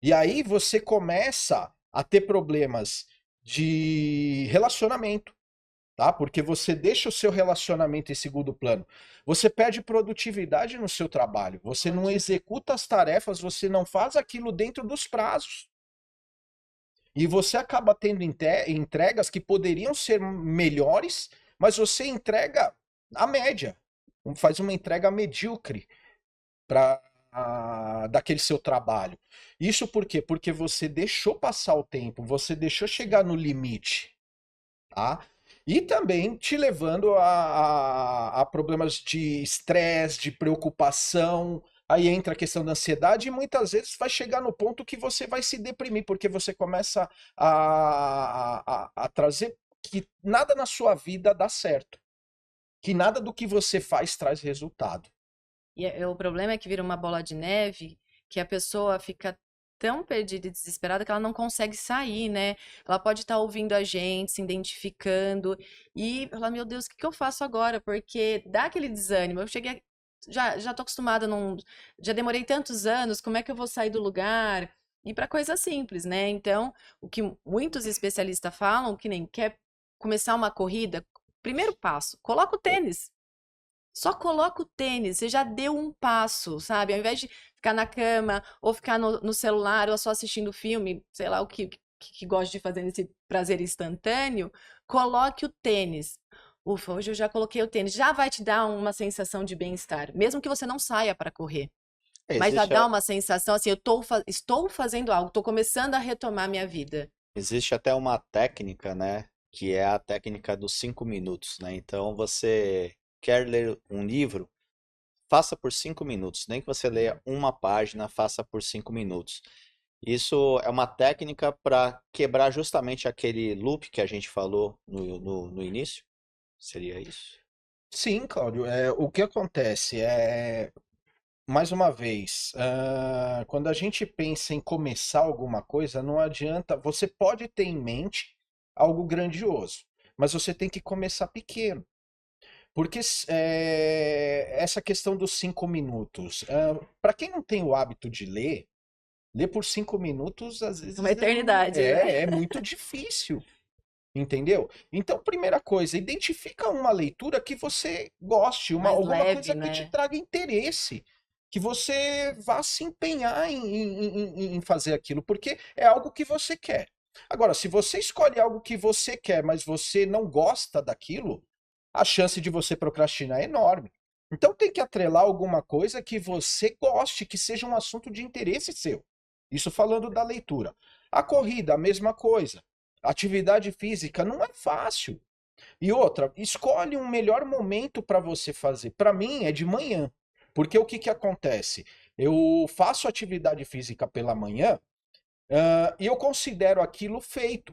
E aí você começa a ter problemas de relacionamento, tá? Porque você deixa o seu relacionamento em segundo plano. Você perde produtividade no seu trabalho, você não executa as tarefas, você não faz aquilo dentro dos prazos. E você acaba tendo entregas que poderiam ser melhores, mas você entrega a média. Faz uma entrega medíocre para daquele seu trabalho. Isso por quê? Porque você deixou passar o tempo, você deixou chegar no limite, tá? E também te levando a problemas de estresse, de preocupação. Aí entra a questão da ansiedade e muitas vezes vai chegar no ponto que você vai se deprimir, porque você começa a trazer que nada na sua vida dá certo. Que nada do que você faz traz resultado. E o problema é que vira uma bola de neve, que a pessoa fica tão perdida e desesperada que ela não consegue sair, né? Ela pode estar ouvindo a gente, se identificando e falar, meu Deus, o que que eu faço agora? Porque dá aquele desânimo. Eu cheguei, já tô acostumada, já demorei tantos anos, como é que eu vou sair do lugar? E para coisa simples, né? Então, o que muitos especialistas falam, que nem quer começar uma corrida, primeiro passo, coloca o tênis. Só coloca o tênis, você já deu um passo, sabe? Ao invés de ficar na cama, ou ficar no celular, ou só assistindo filme, sei lá o que que gosta de fazer esse prazer instantâneo, coloque o tênis. Ufa, hoje eu já coloquei o tênis. Já vai te dar uma sensação de bem-estar, mesmo que você não saia para correr. Mas já Existe, dá uma sensação assim, estou fazendo algo, estou começando a retomar minha vida. existe até uma técnica, né? Que é a técnica dos 5 minutos, né? Então, você quer ler um livro, faça por 5 minutos. Nem que você leia uma página, faça por 5 minutos. Isso é uma técnica para quebrar justamente aquele loop que a gente falou no início. Seria isso? Sim, Cláudio, o que acontece mais uma vez, quando a gente pensa em começar alguma coisa, não adianta, você pode ter em mente algo grandioso, mas você tem que começar pequeno. Porque essa questão dos 5 minutos, para quem não tem o hábito de ler por 5 minutos, às vezes Uma eternidade, né? é muito difícil. Entendeu? Então, primeira coisa, identifica uma leitura que você goste, Mais alguma leve, coisa que te né? traga interesse, que você vá se empenhar em fazer aquilo, porque é algo que você quer. Agora, se você escolhe algo que você quer, mas você não gosta daquilo, a chance de você procrastinar é enorme. Então, tem que atrelar alguma coisa que você goste, que seja um assunto de interesse seu. Isso falando da leitura. A corrida, a mesma coisa. Atividade física não é fácil. E outra, escolhe um melhor momento para você fazer. Para mim é de manhã. Porque o que que acontece? Eu faço atividade física pela manhã, e eu considero aquilo feito.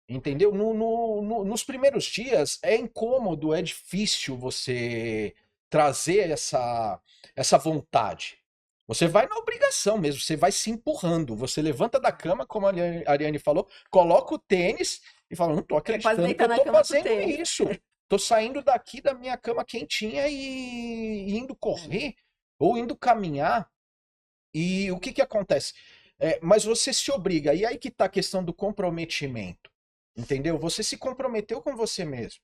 Entendeu? Nos primeiros dias é incômodo, é difícil você trazer essa vontade. Você vai na obrigação mesmo, você vai se empurrando. Você levanta da cama, como a Ariane falou, coloca o tênis e fala: não tô Quero quase acreditando que deitar eu na tô cama com o fazendo tênis. isso. Tô saindo daqui da minha cama quentinha e indo correr ou indo caminhar. E o que que acontece? Mas você se obriga, e aí que tá a questão do comprometimento, entendeu? Você se comprometeu com você mesmo.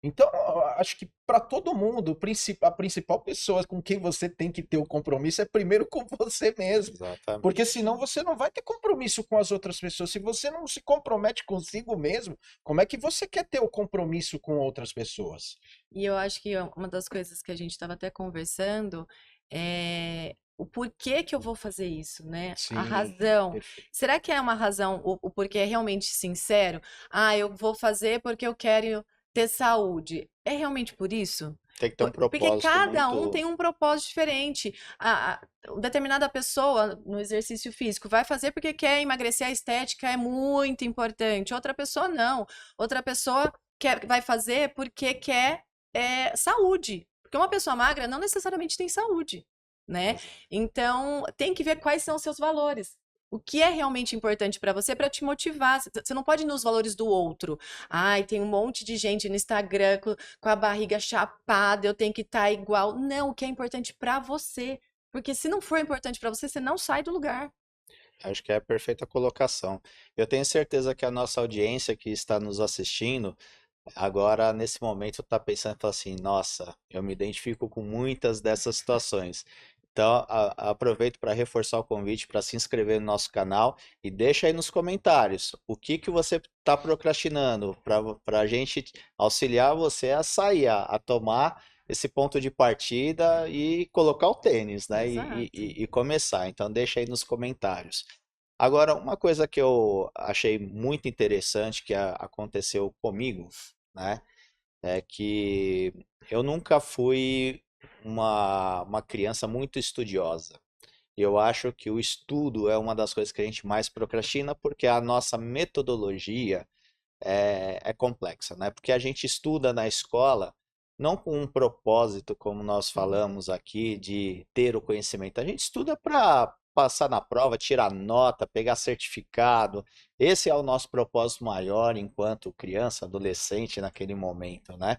Então, eu acho que para todo mundo, a principal pessoa com quem você tem que ter o compromisso é primeiro com você mesmo. Porque Exatamente. senão você não vai ter compromisso com as outras pessoas. Se você não se compromete consigo mesmo, como é que você quer ter o compromisso com outras pessoas? E eu acho que uma das coisas que a gente estava até conversando é o porquê que eu vou fazer isso, né? A Sim, razão. perfeito. Será que é uma razão, o porquê é realmente sincero? Ah, eu vou fazer porque eu quero ter saúde. É realmente por isso? Tem que ter um Porque propósito cada um muito. tem um propósito diferente. Determinada pessoa no exercício físico vai fazer porque quer emagrecer, a estética é muito importante. Outra pessoa não. Outra pessoa vai fazer porque quer saúde. Porque uma pessoa magra não necessariamente tem saúde, né? Então, tem que ver quais são os seus valores. O que é realmente importante para você para te motivar? Você não pode ir nos valores do outro. Ai, tem um monte de gente no Instagram com a barriga chapada, eu tenho que estar igual. Não, o que é importante para você. Porque se não for importante para você, você não sai do lugar. Acho que é a perfeita colocação. Eu tenho certeza que a nossa audiência que está nos assistindo agora, nesse momento, está pensando e fala assim: nossa, eu me identifico com muitas dessas situações. Então, aproveito para reforçar o convite para se inscrever no nosso canal e deixa aí nos comentários o que que você está procrastinando para a gente auxiliar você a sair, a tomar esse ponto de partida e colocar o tênis, né? Exato. E começar. Então, deixa aí nos comentários. Agora, uma coisa que eu achei muito interessante que aconteceu comigo, né? É que eu nunca fui uma criança muito estudiosa. Eu acho que o estudo é uma das coisas que a gente mais procrastina porque a nossa metodologia é complexa, né? Porque a gente estuda na escola não com um propósito, como nós falamos aqui, de ter o conhecimento. A gente estuda para passar na prova, tirar nota, pegar certificado. Esse é o nosso propósito maior enquanto criança, adolescente naquele momento, né?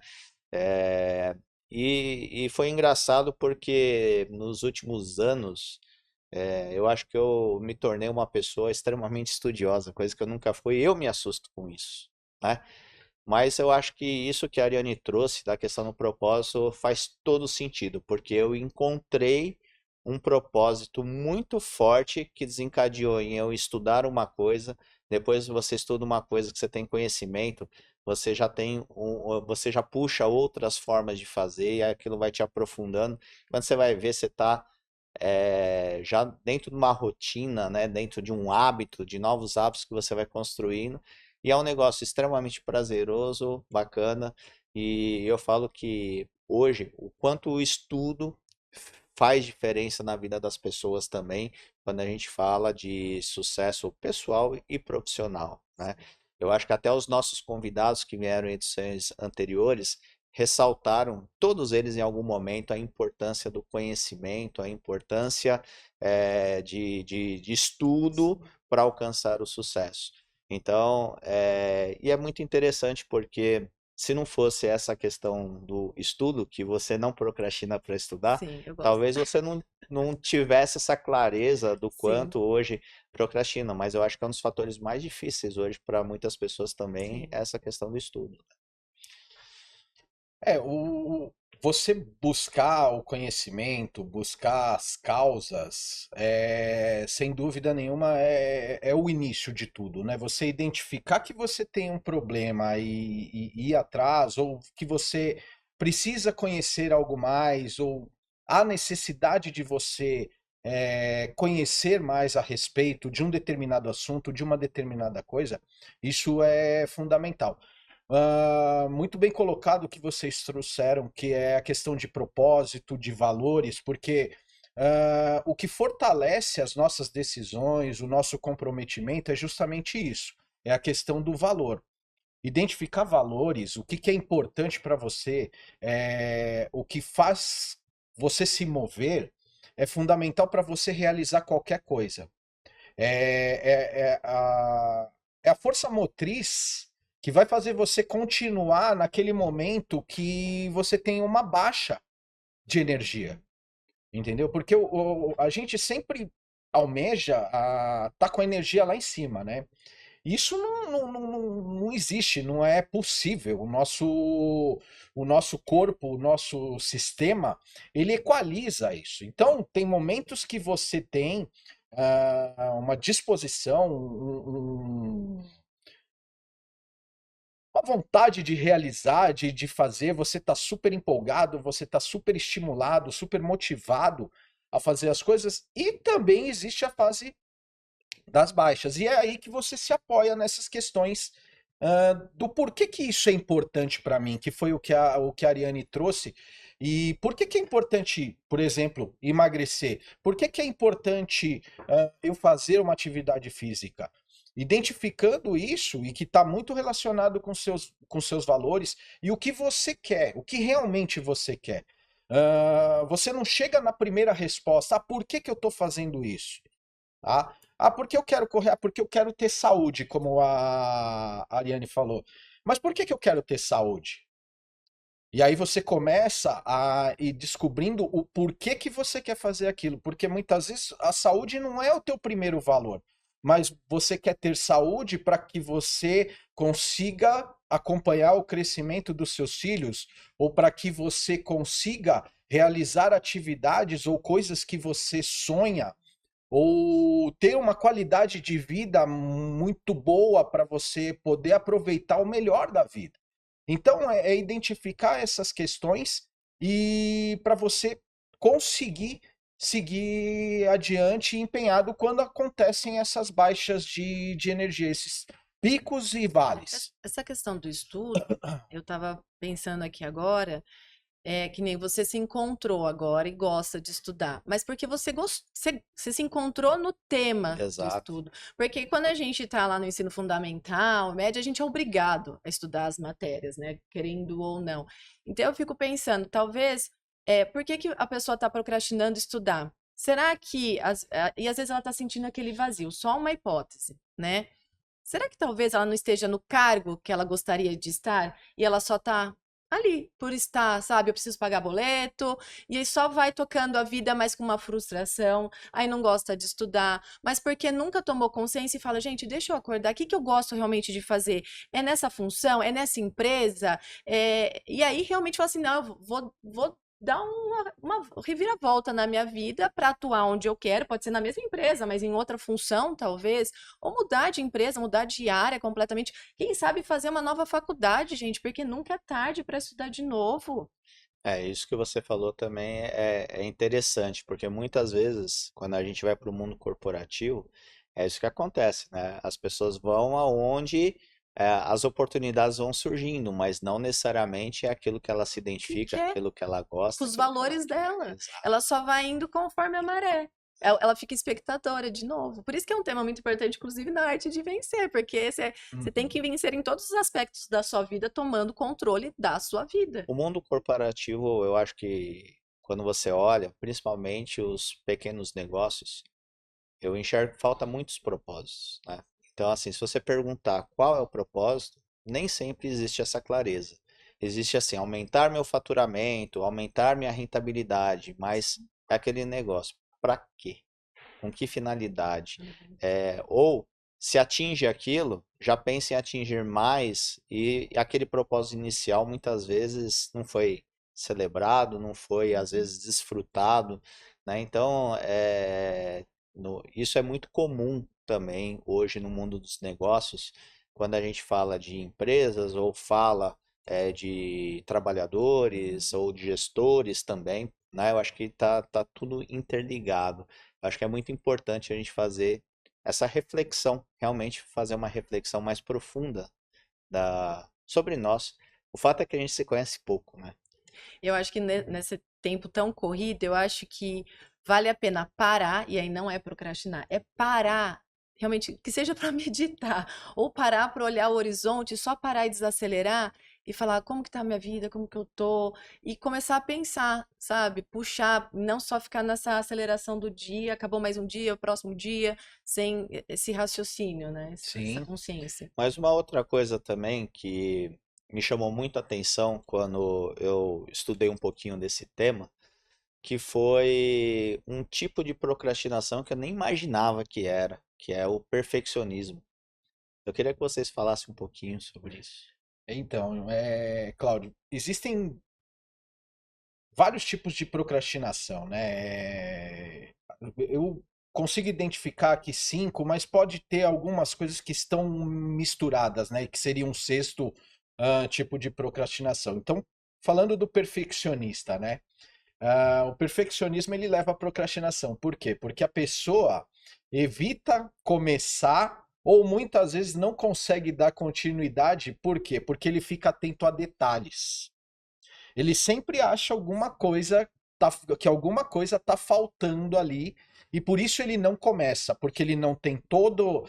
É, e foi engraçado porque nos últimos anos eu acho que eu me tornei uma pessoa extremamente estudiosa, coisa que eu nunca fui. Eu me assusto com isso, né? Mas eu acho que isso que a Ariane trouxe da questão do propósito faz todo sentido, porque eu encontrei um propósito muito forte que desencadeou em eu estudar uma coisa, Depois você estuda uma coisa que você tem conhecimento, você já puxa outras formas de fazer e aquilo vai te aprofundando. Quando você vai ver, você está já dentro de uma rotina, né, dentro de um hábito, de novos hábitos que você vai construindo, e é um negócio extremamente prazeroso, bacana, e eu falo que hoje, o quanto o estudo faz diferença na vida das pessoas também, quando a gente fala de sucesso pessoal e profissional, né? Eu acho que até os nossos convidados que vieram em edições anteriores ressaltaram, todos eles em algum momento, a importância do conhecimento, a importância de estudo para alcançar o sucesso. Então, e é muito interessante porque se não fosse essa questão do estudo, que você não procrastina para estudar, Sim, eu gosto. talvez você não tivesse essa clareza do Sim. quanto hoje procrastina, mas eu acho que é um dos fatores mais difíceis hoje para muitas pessoas também, Sim. essa questão do estudo. Você buscar o conhecimento, buscar as causas, sem dúvida nenhuma, é o início de tudo, né? Você identificar que você tem um problema e ir atrás, ou que você precisa conhecer algo mais, ou há necessidade de você conhecer mais a respeito de um determinado assunto, de uma determinada coisa, isso é fundamental. Muito bem colocado o que vocês trouxeram, que é a questão de propósito, de valores, porque o que fortalece as nossas decisões, o nosso comprometimento é justamente isso, é a questão do valor. Identificar valores, o que é importante para você, o que faz você se mover, é fundamental para você realizar qualquer coisa. É a força motriz que vai fazer você continuar naquele momento que você tem uma baixa de energia, entendeu? Porque a gente sempre almeja tá com a energia lá em cima, né? Isso não existe, não é possível. O nosso corpo, o nosso sistema, ele equaliza isso. Então, tem momentos que você tem uma disposição, uma vontade de realizar, de fazer, você está super empolgado, você está super estimulado, super motivado a fazer as coisas, e também existe a fase das baixas. E é aí que você se apoia nessas questões do porquê que isso é importante para mim, que foi o que a Ariane trouxe. E por que é importante, por exemplo, emagrecer? Por que é importante eu fazer uma atividade física? Identificando isso, e que está muito relacionado com seus valores, e o que você quer, o que realmente você quer. Você não chega na primeira resposta, por que eu estou fazendo isso? Porque eu quero correr, porque eu quero ter saúde, como a Ariane falou. Mas por que eu quero ter saúde? E aí você começa a ir descobrindo o porquê que você quer fazer aquilo. Porque muitas vezes a saúde não é o teu primeiro valor, mas você quer ter saúde para que você consiga acompanhar o crescimento dos seus filhos, ou para que você consiga realizar atividades ou coisas que você sonha, ou ter uma qualidade de vida muito boa para você poder aproveitar o melhor da vida. Então, é identificar essas questões e para você conseguir seguir adiante empenhado quando acontecem essas baixas de energia, esses picos e vales. Essa questão do estudo, eu estava pensando aqui agora, que nem você se encontrou agora e gosta de estudar, mas porque você se encontrou no tema do Exato. estudo. Porque quando a gente está lá no ensino fundamental, médio, a gente é obrigado a estudar as matérias, né? Querendo ou não. Então eu fico pensando, talvez, por que a pessoa está procrastinando estudar? Será que, e às vezes ela está sentindo aquele vazio, só uma hipótese, né? Será que talvez ela não esteja no cargo que ela gostaria de estar e ela só está ali por estar, sabe? Eu preciso pagar boleto, e aí só vai tocando a vida, mas com uma frustração, aí não gosta de estudar, mas porque nunca tomou consciência e fala, gente, deixa eu acordar, o que eu gosto realmente de fazer? É nessa função? É nessa empresa? E aí realmente fala assim, não, eu vou dar uma reviravolta na minha vida para atuar onde eu quero, pode ser na mesma empresa, mas em outra função, talvez, ou mudar de empresa, mudar de área completamente. Quem sabe fazer uma nova faculdade, gente, porque nunca é tarde para estudar de novo. Isso que você falou também é interessante, porque muitas vezes, quando a gente vai para o mundo corporativo, é isso que acontece, né? As pessoas vão aonde as oportunidades vão surgindo, mas não necessariamente é aquilo que ela se Que identifica, é aquilo que ela gosta, os aquilo que ela valores quer. dela. Exato. Ela só vai indo conforme a maré. Ela fica espectadora de novo. Por isso que é um tema muito importante, inclusive na arte de vencer, porque você tem que vencer em todos os aspectos da sua vida, tomando controle da sua vida. O mundo corporativo, eu acho que quando você olha, principalmente os pequenos negócios, eu enxergo que falta muitos propósitos, né? Então, assim, se você perguntar qual é o propósito, nem sempre existe essa clareza. Existe assim, aumentar meu faturamento, aumentar minha rentabilidade, mas é aquele negócio, para quê? Com que finalidade? Ou se atinge aquilo, já pensa em atingir mais e aquele propósito inicial muitas vezes não foi celebrado, não foi às vezes desfrutado, né? Então, isso é muito comum também hoje no mundo dos negócios, quando a gente fala de empresas ou fala de trabalhadores ou de gestores também, né? Eu acho que tá tudo interligado. Acho que é muito importante a gente fazer essa reflexão, realmente fazer uma reflexão mais profunda sobre nós. O fato é que a gente se conhece pouco, né? Eu acho que nesse tempo tão corrido, eu acho que vale a pena parar, e aí não é procrastinar, é parar, realmente, que seja para meditar, ou parar para olhar o horizonte, só parar e desacelerar e falar como que tá a minha vida, como que eu tô, e começar a pensar, sabe? Puxar, não só ficar nessa aceleração do dia, acabou mais um dia, o próximo dia, sem esse raciocínio, né? Essa Sim. consciência. Mas uma outra coisa também que me chamou muito a atenção quando eu estudei um pouquinho desse tema, que foi um tipo de procrastinação que eu nem imaginava que era, que é o perfeccionismo. Eu queria que vocês falassem um pouquinho sobre isso. Então, Cláudio, existem vários tipos de procrastinação, né? Eu consigo identificar aqui 5, mas pode ter algumas coisas que estão misturadas, né? Que seria um sexto tipo de procrastinação. Então, falando do perfeccionista, né? O perfeccionismo ele leva à procrastinação. Por quê? Porque a pessoa evita começar ou muitas vezes não consegue dar continuidade. Por quê? Porque ele fica atento a detalhes. Ele sempre acha alguma coisa, que alguma coisa tá faltando ali, e por isso ele não começa, porque ele não tem todo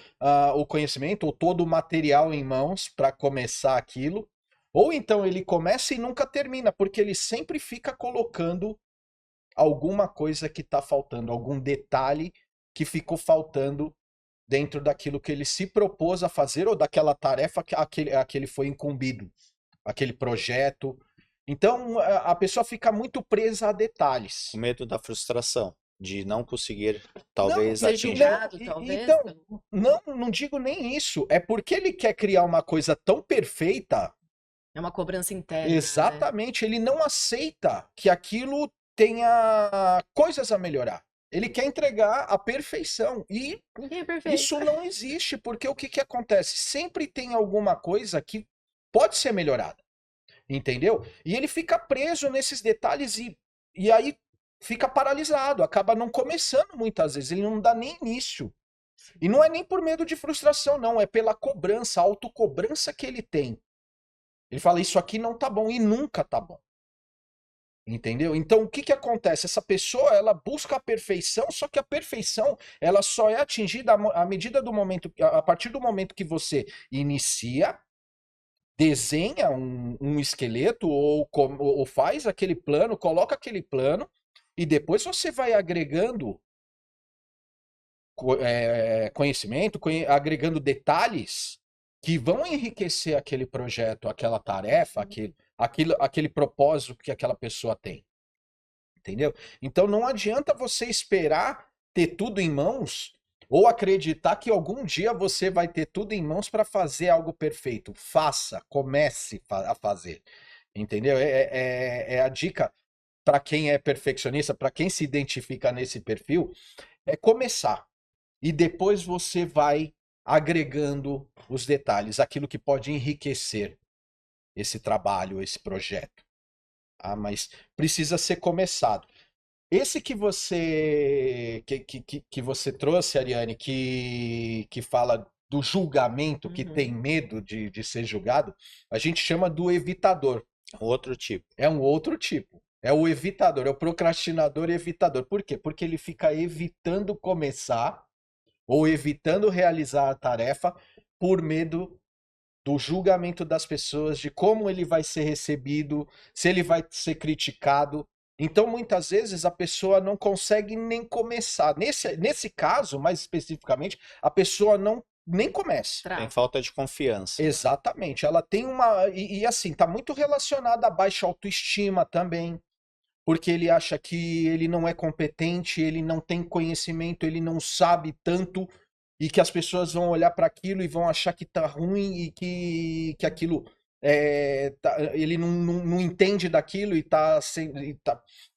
o conhecimento ou todo o material em mãos para começar aquilo, ou então ele começa e nunca termina, porque ele sempre fica colocando alguma coisa que está faltando, algum detalhe que ficou faltando dentro daquilo que ele se propôs a fazer ou daquela tarefa a que ele foi incumbido, aquele projeto. Então a pessoa fica muito presa a detalhes. O medo da frustração, de não conseguir, Não, talvez, Ser atingir. julgado, talvez. então, não digo nem isso. É porque ele quer criar uma coisa tão perfeita. É uma cobrança interna, né? Exatamente, ele não aceita que aquilo tenha coisas a melhorar. Ele quer entregar a perfeição. E Ninguém é perfeito. isso não existe, porque o que acontece? Sempre tem alguma coisa que pode ser melhorada. Entendeu? E ele fica preso nesses detalhes e aí fica paralisado, acaba não começando muitas vezes, ele não dá nem início. E não é nem por medo de frustração, não, é pela cobrança, a autocobrança que ele tem. Ele fala, isso aqui não tá bom, e nunca tá bom. Entendeu? Então, o que acontece? Essa pessoa, ela busca a perfeição, só que a perfeição, ela só é atingida à medida do momento, a partir do momento que você inicia, desenha um esqueleto ou faz aquele plano, coloca aquele plano, e depois você vai agregando conhecimento, agregando detalhes que vão enriquecer aquele projeto, aquela tarefa, aquele propósito que aquela pessoa tem. Entendeu? Então não adianta você esperar ter tudo em mãos ou acreditar que algum dia você vai ter tudo em mãos para fazer algo perfeito. Faça, comece a fazer. Entendeu? É a dica. para quem é perfeccionista, para quem se identifica nesse perfil, é começar. E depois você vai agregando os detalhes, aquilo que pode enriquecer esse trabalho, esse projeto. Ah, mas precisa ser começado. Esse que você trouxe, Ariane, que fala do julgamento, que tem medo de ser julgado, a gente chama do evitador. Outro tipo. É um outro tipo. É o evitador, é o procrastinador evitador. Por quê? Porque ele fica evitando começar ou evitando realizar a tarefa por medo do julgamento das pessoas, de como ele vai ser recebido, se ele vai ser criticado. Então, muitas vezes, a pessoa não consegue nem começar. Nesse caso, mais especificamente, a pessoa não nem começa. Tem Trava. falta de confiança. Exatamente. Ela tem uma. E assim, está muito relacionada à baixa autoestima também. Porque ele acha que ele não é competente, ele não tem conhecimento, ele não sabe tanto, e que as pessoas vão olhar para aquilo e vão achar que tá ruim e que aquilo ele não entende daquilo e tá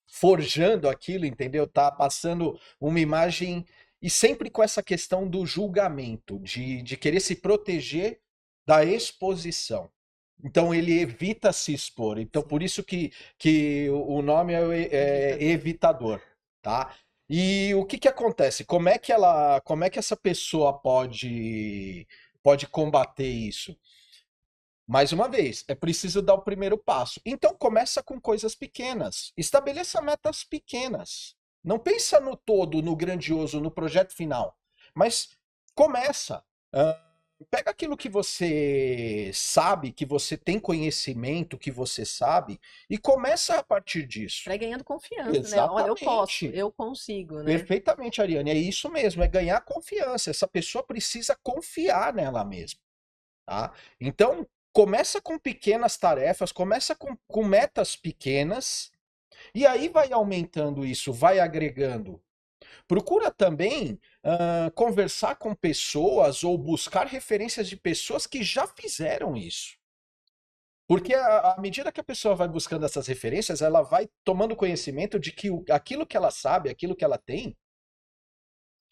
forjando aquilo, entendeu? Tá passando uma imagem e sempre com essa questão do julgamento, de querer se proteger da exposição. Então ele evita se expor. Então por isso que o nome é evitador, tá? E o que acontece? Como é que essa pessoa pode combater isso? Mais uma vez, é preciso dar o primeiro passo. Então começa com coisas pequenas. Estabeleça metas pequenas. Não pensa no todo, no grandioso, no projeto final, mas começa. Pega aquilo que você sabe, que você tem conhecimento, que você sabe, e começa a partir disso. Vai ganhando confiança, né? Olha, eu posso, Exatamente. eu consigo, né? Perfeitamente, Ariane. É isso mesmo, é ganhar confiança. Essa pessoa precisa confiar nela mesma, tá? Então, começa com pequenas tarefas, começa com metas pequenas, e aí vai aumentando isso, vai agregando. Procura também conversar com pessoas ou buscar referências de pessoas que já fizeram isso. Porque à medida que a pessoa vai buscando essas referências, ela vai tomando conhecimento de que aquilo que ela sabe, aquilo que ela tem,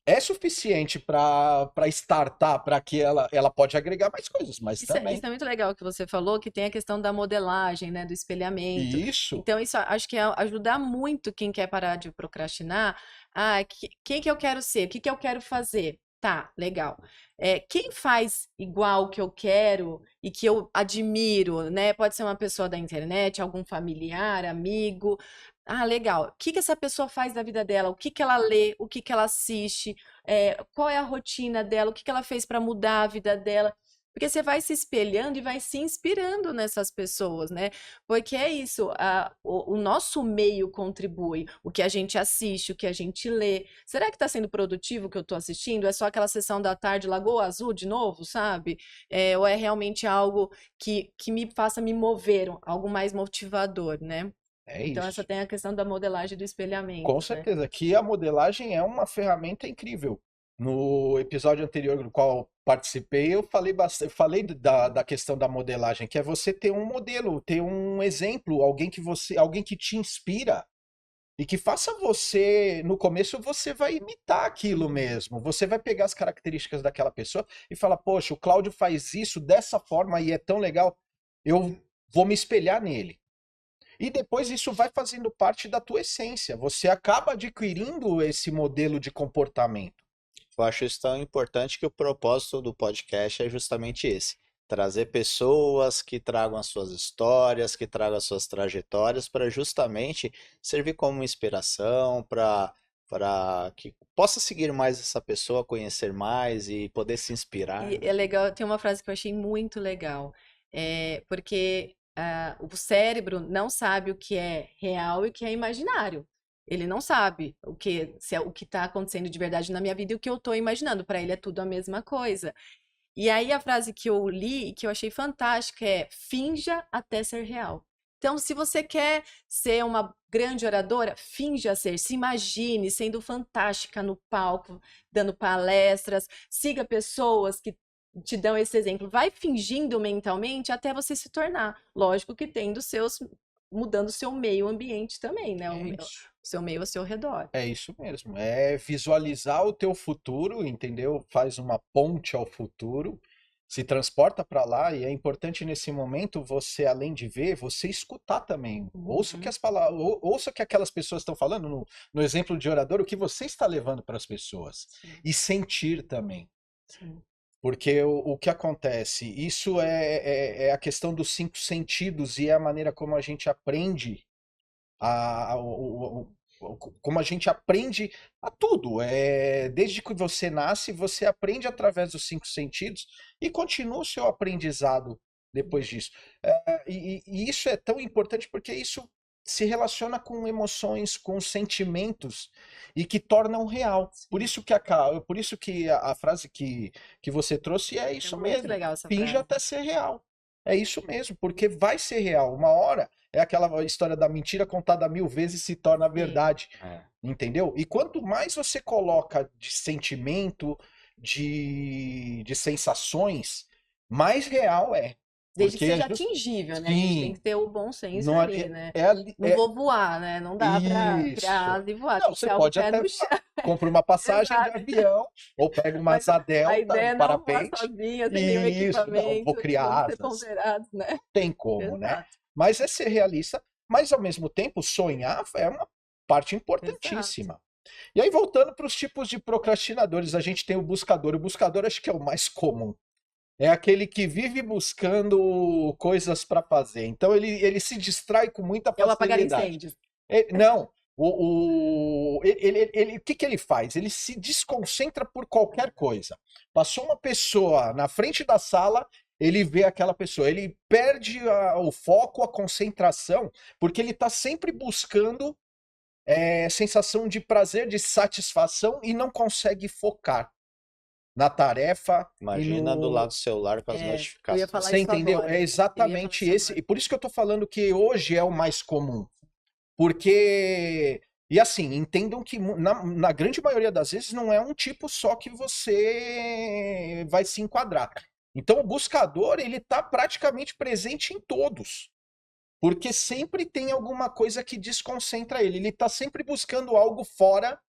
é suficiente para startar, para que ela pode agregar mais coisas, mas também. Isso é muito legal que você falou, que tem a questão da modelagem, né? Do espelhamento. Isso. Então, isso acho que é ajudar muito quem quer parar de procrastinar. Ah, quem que eu quero ser? O que que eu quero fazer? Tá, legal. Quem faz igual que eu quero e que eu admiro, né? Pode ser uma pessoa da internet, algum familiar, amigo. Ah, legal. O que que essa pessoa faz da vida dela? O que que ela lê? O que que ela assiste? Qual é a rotina dela? O que que ela fez para mudar a vida dela? Porque você vai se espelhando e vai se inspirando nessas pessoas, né? Porque é isso, o nosso meio contribui, o que a gente assiste, o que a gente lê. Será que está sendo produtivo o que eu estou assistindo? É só aquela sessão da tarde, Lagoa Azul de novo, sabe? Ou é realmente algo que me faça me mover, algo mais motivador, né? Então, essa isso. tem a questão da modelagem do espelhamento, Com né? certeza, que a modelagem é uma ferramenta incrível. No episódio anterior do qual participei, eu falei bastante, falei da questão da modelagem, que é você ter um modelo, ter um exemplo, alguém que te inspira e que faça você, no começo você vai imitar aquilo mesmo. Você vai pegar as características daquela pessoa e falar, poxa, o Cláudio faz isso dessa forma e é tão legal, eu vou me espelhar nele. E depois isso vai fazendo parte da tua essência. Você acaba adquirindo esse modelo de comportamento. Eu acho isso tão importante que o propósito do podcast é justamente esse: trazer pessoas que tragam as suas histórias, que tragam as suas trajetórias, para justamente servir como inspiração, para que possa seguir mais essa pessoa, conhecer mais e poder se inspirar, E né? é legal, tem uma frase que eu achei muito legal, porque o cérebro não sabe o que é real e o que é imaginário. Ele não sabe se é o que está acontecendo de verdade na minha vida e o que eu estou imaginando. Para ele é tudo a mesma coisa. E aí a frase que eu li, que eu achei fantástica, é: finja até ser real. Então, se você quer ser uma grande oradora, finja ser, se imagine sendo fantástica no palco, dando palestras, siga pessoas que te dão esse exemplo, vai fingindo mentalmente até você se tornar. Lógico que tendo seus mudando o seu meio ambiente também, né? É O isso. seu meio ao seu redor. É isso mesmo. É visualizar o teu futuro, entendeu? Faz uma ponte ao futuro, se transporta para lá e é importante nesse momento você, além de ver, você escutar também. Ouça o que Uhum. as palavras, ouça o que aquelas pessoas estão falando no exemplo de orador, o que você está levando para as pessoas Sim, e sentir também. sim. Porque o que acontece? Isso é a questão dos cinco sentidos e é a maneira como a gente aprende como a gente aprende a tudo. Desde que você nasce, você aprende através dos cinco sentidos e continua o seu aprendizado depois disso. E isso é tão importante porque isso se relaciona com emoções, com sentimentos e que tornam real. Por Sim. isso que por isso que a frase que você trouxe é É isso muito mesmo. legal essa Finge frase. até ser real. É isso mesmo, porque vai ser real. Uma hora é aquela história da mentira contada 1000 vezes se torna Sim. verdade, É. entendeu? E quanto mais você coloca de sentimento, de sensações, mais real é. Desde que Porque é seja justo. atingível, né? A gente tem Sim, que ter o bom senso não ali, né? Não é vou voar, né? Não dá pra criar isso. asa e voar, Não, tem que você ser algo pode pé até no chão. compra uma passagem de Exato. avião ou pega uma Mas asa a delta, ideia um é não voar parapente. sozinha, sem nenhum Isso, não, vou equipamento, vamos criar ser asas. ponderados, né? Tem como, né? Exato, Mas é ser realista, mas ao mesmo tempo sonhar é uma parte exato. importantíssima. E aí, voltando para os tipos de procrastinadores, a gente tem o buscador. O buscador acho que é o mais comum. É aquele que vive buscando coisas para fazer. Então ele se distrai com muita É o apagar facilidade. incêndios. Não, o que que ele faz? Ele se desconcentra por qualquer coisa. Passou uma pessoa na frente da sala, ele vê aquela pessoa, ele perde o foco, a concentração, porque ele está sempre buscando sensação de prazer, de satisfação e não consegue focar na tarefa e Imagina do no. lado do celular com as É, eu ia falar Você notificações. isso entendeu? É agora. Eu ia falar exatamente isso esse. agora. E por isso que eu tô falando que hoje é o mais comum. Porque. E assim, entendam que na grande maioria das vezes não é um tipo só que você vai se enquadrar. Então o buscador, ele tá praticamente presente em todos. Porque sempre tem alguma coisa que desconcentra ele. Ele tá sempre buscando algo fora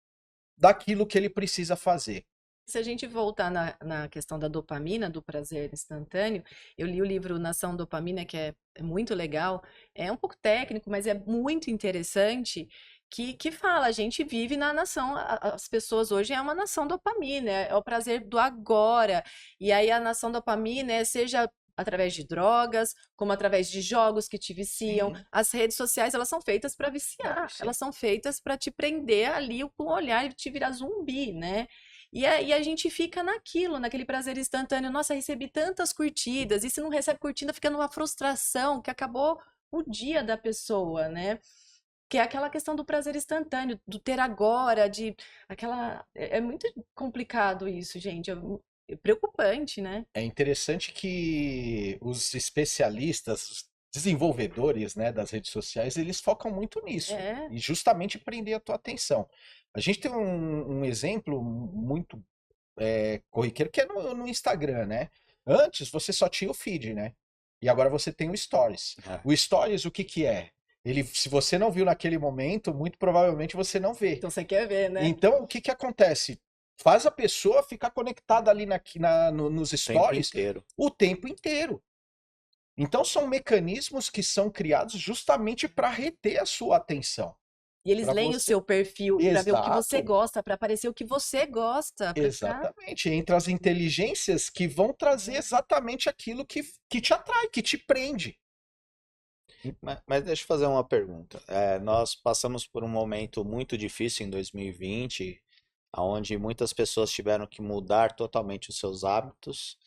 daquilo que ele precisa fazer. Se a gente voltar na questão da dopamina, do prazer instantâneo, eu li o livro Nação Dopamina, que é muito legal, é um pouco técnico, mas é muito interessante, que fala, a gente vive na nação, as pessoas hoje é uma nação dopamina, é o prazer do agora, e aí a nação dopamina seja através de drogas, como através de jogos que te viciam. Sim. As redes sociais, elas são feitas para Pra viciar, viciar. elas são feitas para te prender ali com o olhar e te virar zumbi, né? E a gente fica naquilo, naquele prazer instantâneo. Nossa, recebi tantas curtidas, e se não recebe curtida, fica numa frustração que acabou o dia da pessoa, né? Que é aquela questão do prazer instantâneo, do ter agora, de aquela. É muito complicado isso, gente. É preocupante, né? É interessante que os especialistas, os desenvolvedores, né, das redes sociais, eles focam muito nisso É. e justamente prender a tua atenção. A gente tem um exemplo muito corriqueiro que é no Instagram, né? Antes você só tinha o feed, né? E agora você tem o Stories. É. O Stories, o que que é? Ele, se você não viu naquele momento, muito provavelmente você não vê. Então você quer ver, né? Então, o que que acontece? Faz a pessoa ficar conectada ali nos O tempo stories inteiro. o tempo inteiro. Então, são mecanismos que são criados justamente para reter a sua atenção. E eles Para leem o você. seu perfil para ver o que você Exato, gosta, para aparecer o que você gosta, para ficar. exatamente. Entre as inteligências que vão trazer exatamente aquilo que te atrai, que te prende. Mas deixa eu fazer uma pergunta. Nós passamos por um momento muito difícil em 2020, onde muitas pessoas tiveram que mudar totalmente os seus hábitos,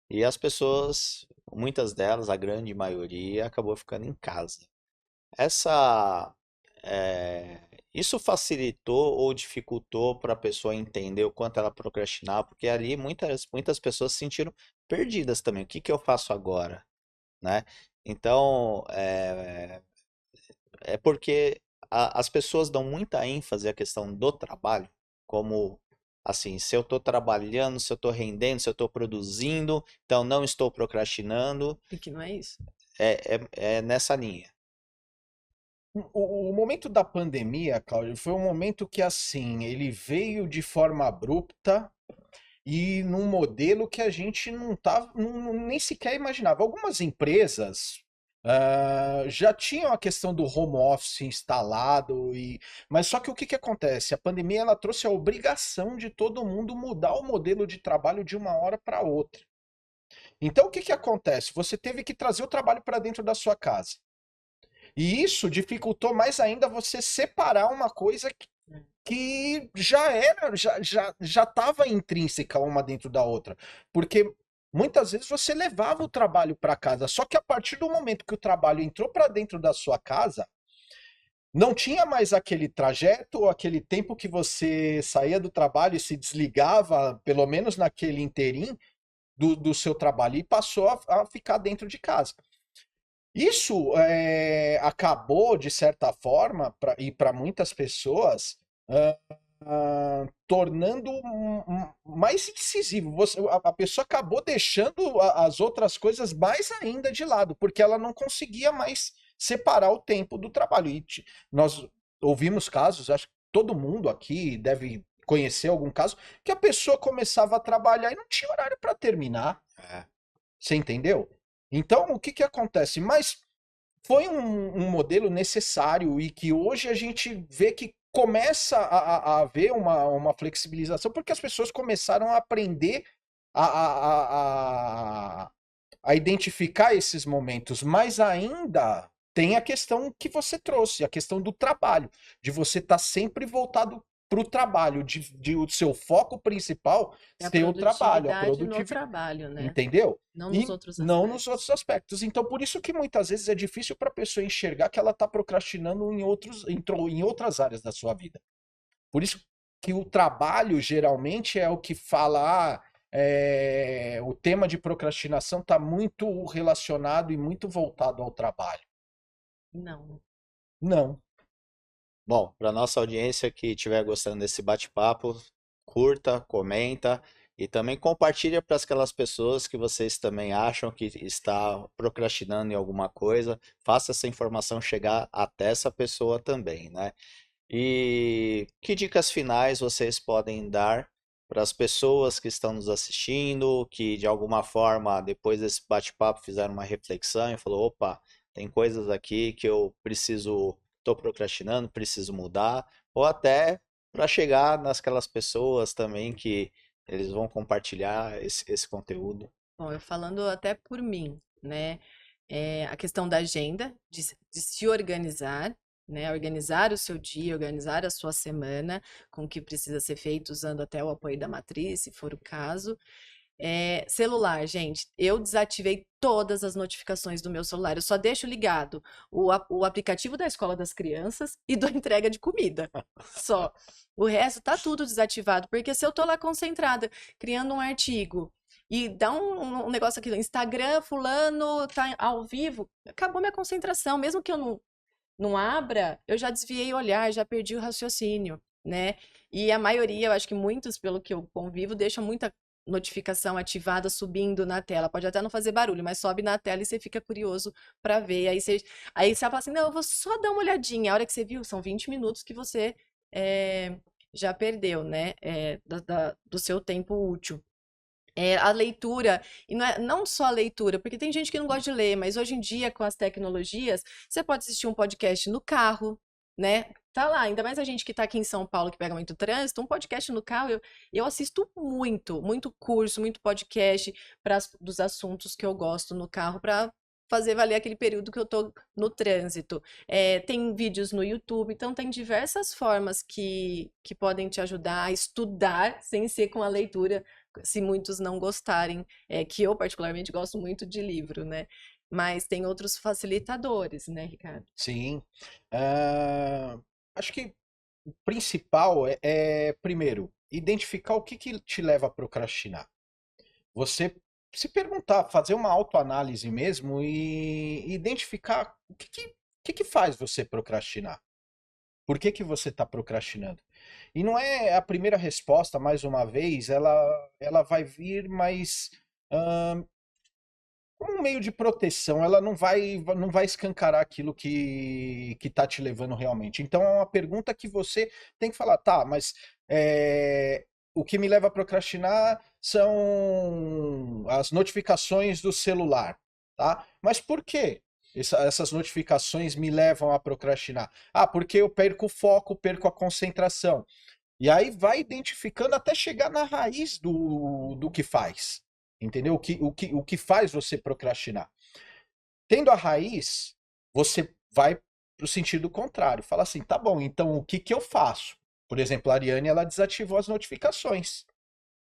e as pessoas, muitas delas, a grande maioria, acabou ficando em casa. Essa, é, Isso facilitou ou dificultou para a pessoa entender o quanto ela procrastinava? Porque ali muitas pessoas se sentiram perdidas também. O que que eu faço agora, né? Então, é porque as pessoas dão muita ênfase à questão do trabalho, como assim, se eu estou trabalhando, se eu estou rendendo, se eu estou produzindo, então não estou procrastinando, E que não é isso. é nessa linha. o momento da pandemia, Cláudio, foi um momento que, assim, ele veio de forma abrupta e num modelo que a gente não tava, nem sequer imaginava. Algumas empresas já tinham a questão do home office instalado, mas só que o que que acontece? A pandemia ela trouxe a obrigação de todo mundo mudar o modelo de trabalho de uma hora para outra. Então, o que que acontece? Você teve que trazer o trabalho para dentro da sua casa. E isso dificultou mais ainda você separar uma coisa que já era, já estava intrínseca uma dentro da outra. Porque muitas vezes você levava o trabalho para casa, só que a partir do momento que o trabalho entrou para dentro da sua casa, não tinha mais aquele trajeto ou aquele tempo que você saía do trabalho e se desligava, pelo menos naquele interim do seu trabalho, e passou a ficar dentro de casa. Isso acabou, de certa forma, e para muitas pessoas, tornando mais incisivo. A pessoa acabou deixando as outras coisas mais ainda de lado, porque ela não conseguia mais separar o tempo do trabalho. E nós ouvimos casos, acho que todo mundo aqui deve conhecer algum caso, que a pessoa começava a trabalhar e não tinha horário para terminar. É. Você entendeu? Então, o que que acontece? Mas foi um modelo necessário e que hoje a gente vê que começa a haver uma flexibilização, porque as pessoas começaram a aprender a, a, a, a identificar esses momentos, mas ainda tem a questão que você trouxe, a questão do trabalho, de você estar sempre voltado para o trabalho, de o seu foco principal É a ser o trabalho, a produtividade no produtividade. trabalho, né? Entendeu? Não nos E outros não nos aspectos. outros aspectos. Então, por isso que muitas vezes é difícil para a pessoa enxergar que ela está procrastinando entrou em outras áreas da sua vida. Por isso que o trabalho geralmente é o que fala, o tema de procrastinação está muito relacionado e muito voltado ao trabalho. Não. Não. Bom, para nossa audiência que estiver gostando desse bate-papo, curta, comenta e também compartilha para aquelas pessoas que vocês também acham que está procrastinando em alguma coisa. Faça essa informação chegar até essa pessoa também, né? E que dicas finais vocês podem dar para as pessoas que estão nos assistindo, que de alguma forma, depois desse bate-papo, fizeram uma reflexão e falou, opa, tem coisas aqui que eu preciso, estou procrastinando, preciso mudar, ou até para chegar nasquelas pessoas também que eles vão compartilhar esse conteúdo. Bom, eu falando até por mim, né? A questão da agenda, de se organizar, né? Organizar o seu dia, organizar a sua semana com o que precisa ser feito, usando até o apoio da matriz, se for o caso. Celular, gente, eu desativei todas as notificações do meu celular. Eu só deixo ligado o aplicativo da escola das crianças e da entrega de comida. Só. O resto tá tudo desativado, porque se eu tô lá concentrada, criando um artigo e dá um negócio aqui no Instagram, fulano tá ao vivo, acabou minha concentração. Mesmo que eu não abra, eu já desviei o olhar, já perdi o raciocínio, né? E a maioria, eu acho que muitos, pelo que eu convivo, deixam muita notificação ativada subindo na tela. Pode até não fazer barulho, mas sobe na tela e você fica curioso para ver. Aí você fala assim: não, eu vou só dar uma olhadinha. A hora que você viu, são 20 minutos que você já perdeu, né? Do seu tempo útil. A leitura, e não só a leitura, porque tem gente que não gosta de ler, mas hoje em dia, com as tecnologias, você pode assistir um podcast no carro, né? Tá lá, ainda mais a gente que tá aqui em São Paulo, que pega muito trânsito, um podcast no carro, eu assisto muito curso, muito podcast dos assuntos que eu gosto no carro para fazer valer aquele período que eu tô no trânsito. Tem vídeos no YouTube, então tem diversas formas que podem te ajudar a estudar sem ser com a leitura, se muitos não gostarem, que eu particularmente gosto muito de livro, né? Mas tem outros facilitadores, né, Ricardo? Sim. Acho que o principal primeiro, identificar o que que te leva a procrastinar. Você se perguntar, fazer uma autoanálise mesmo e identificar o que faz você procrastinar. Por que que você está procrastinando? E não é a primeira resposta, mais uma vez, ela vai vir, mas como um meio de proteção, ela não vai escancarar aquilo que tá te levando realmente. Então é uma pergunta que você tem que falar, tá, mas o que me leva a procrastinar são as notificações do celular, tá? Mas por quê? Essas notificações me levam a procrastinar. Ah, porque eu perco o foco, perco a concentração. E aí vai identificando até chegar na raiz do que faz. Entendeu? O que faz você procrastinar. Tendo a raiz, você vai para o sentido contrário. Fala assim, tá bom, então o que eu faço? Por exemplo, a Ariane, ela desativou as notificações.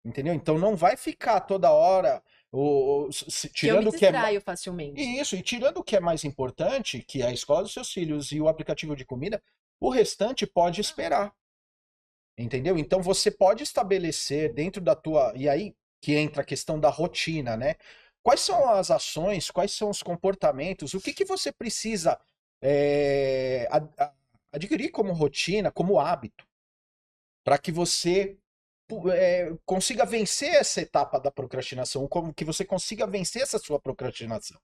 Entendeu? Então não vai ficar toda hora Que eu me tirando o que é distraio facilmente. isso, e tirando o que é mais importante, que é a escola dos seus filhos e o aplicativo de comida, o restante pode esperar. Entendeu? Então você pode estabelecer dentro da tua. E aí que entra a questão da rotina, né? Quais são as ações, quais são os comportamentos, o que você precisa adquirir como rotina, como hábito, para que você consiga vencer essa etapa da procrastinação, como que você consiga vencer essa sua procrastinação,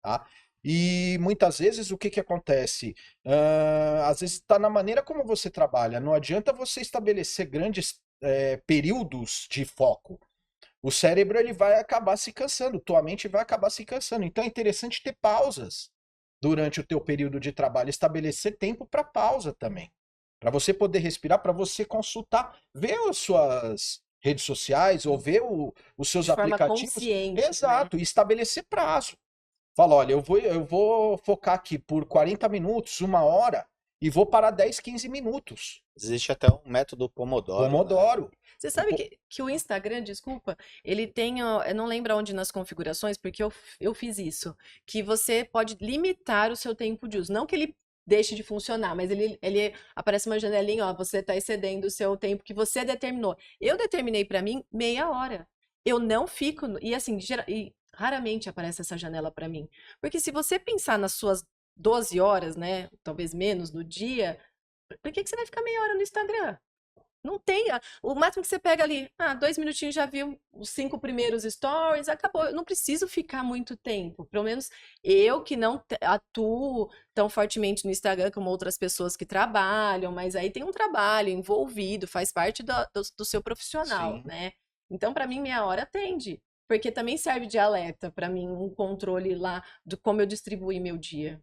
tá? E muitas vezes o que acontece? Às vezes está na maneira como você trabalha. Não adianta você estabelecer grandes períodos de foco. O cérebro ele vai acabar se cansando, tua mente vai acabar se cansando. Então é interessante ter pausas durante o teu período de trabalho, estabelecer tempo para pausa também, para você poder respirar, para você consultar, ver as suas redes sociais ou ver os seus De forma aplicativos. consciente, né? Exato, e estabelecer prazo. Fala, olha, eu vou focar aqui por 40 minutos, 1 hora, e vou parar 10, 15 minutos. Existe até um método Pomodoro, né? Pomodoro. Você sabe que o Instagram, desculpa, ele tem, eu não lembro onde nas configurações, porque eu fiz isso, que você pode limitar o seu tempo de uso. Não que ele deixe de funcionar, mas ele aparece uma janelinha, ó, você está excedendo o seu tempo que você determinou. Eu determinei para mim meia hora. Eu não fico, e assim, e raramente aparece essa janela para mim. Porque se você pensar nas suas 12 horas, né, talvez menos no dia, por que você vai ficar meia hora no Instagram? Não tem. O máximo que você pega ali, 2 minutinhos já viu os 5 primeiros stories, acabou. Eu não preciso ficar muito tempo. Pelo menos eu que não atuo tão fortemente no Instagram como outras pessoas que trabalham, mas aí tem um trabalho envolvido, faz parte do seu profissional, Sim. né? Então, para mim, meia hora atende. Porque também serve de alerta para mim, um controle lá de como eu distribuí meu dia.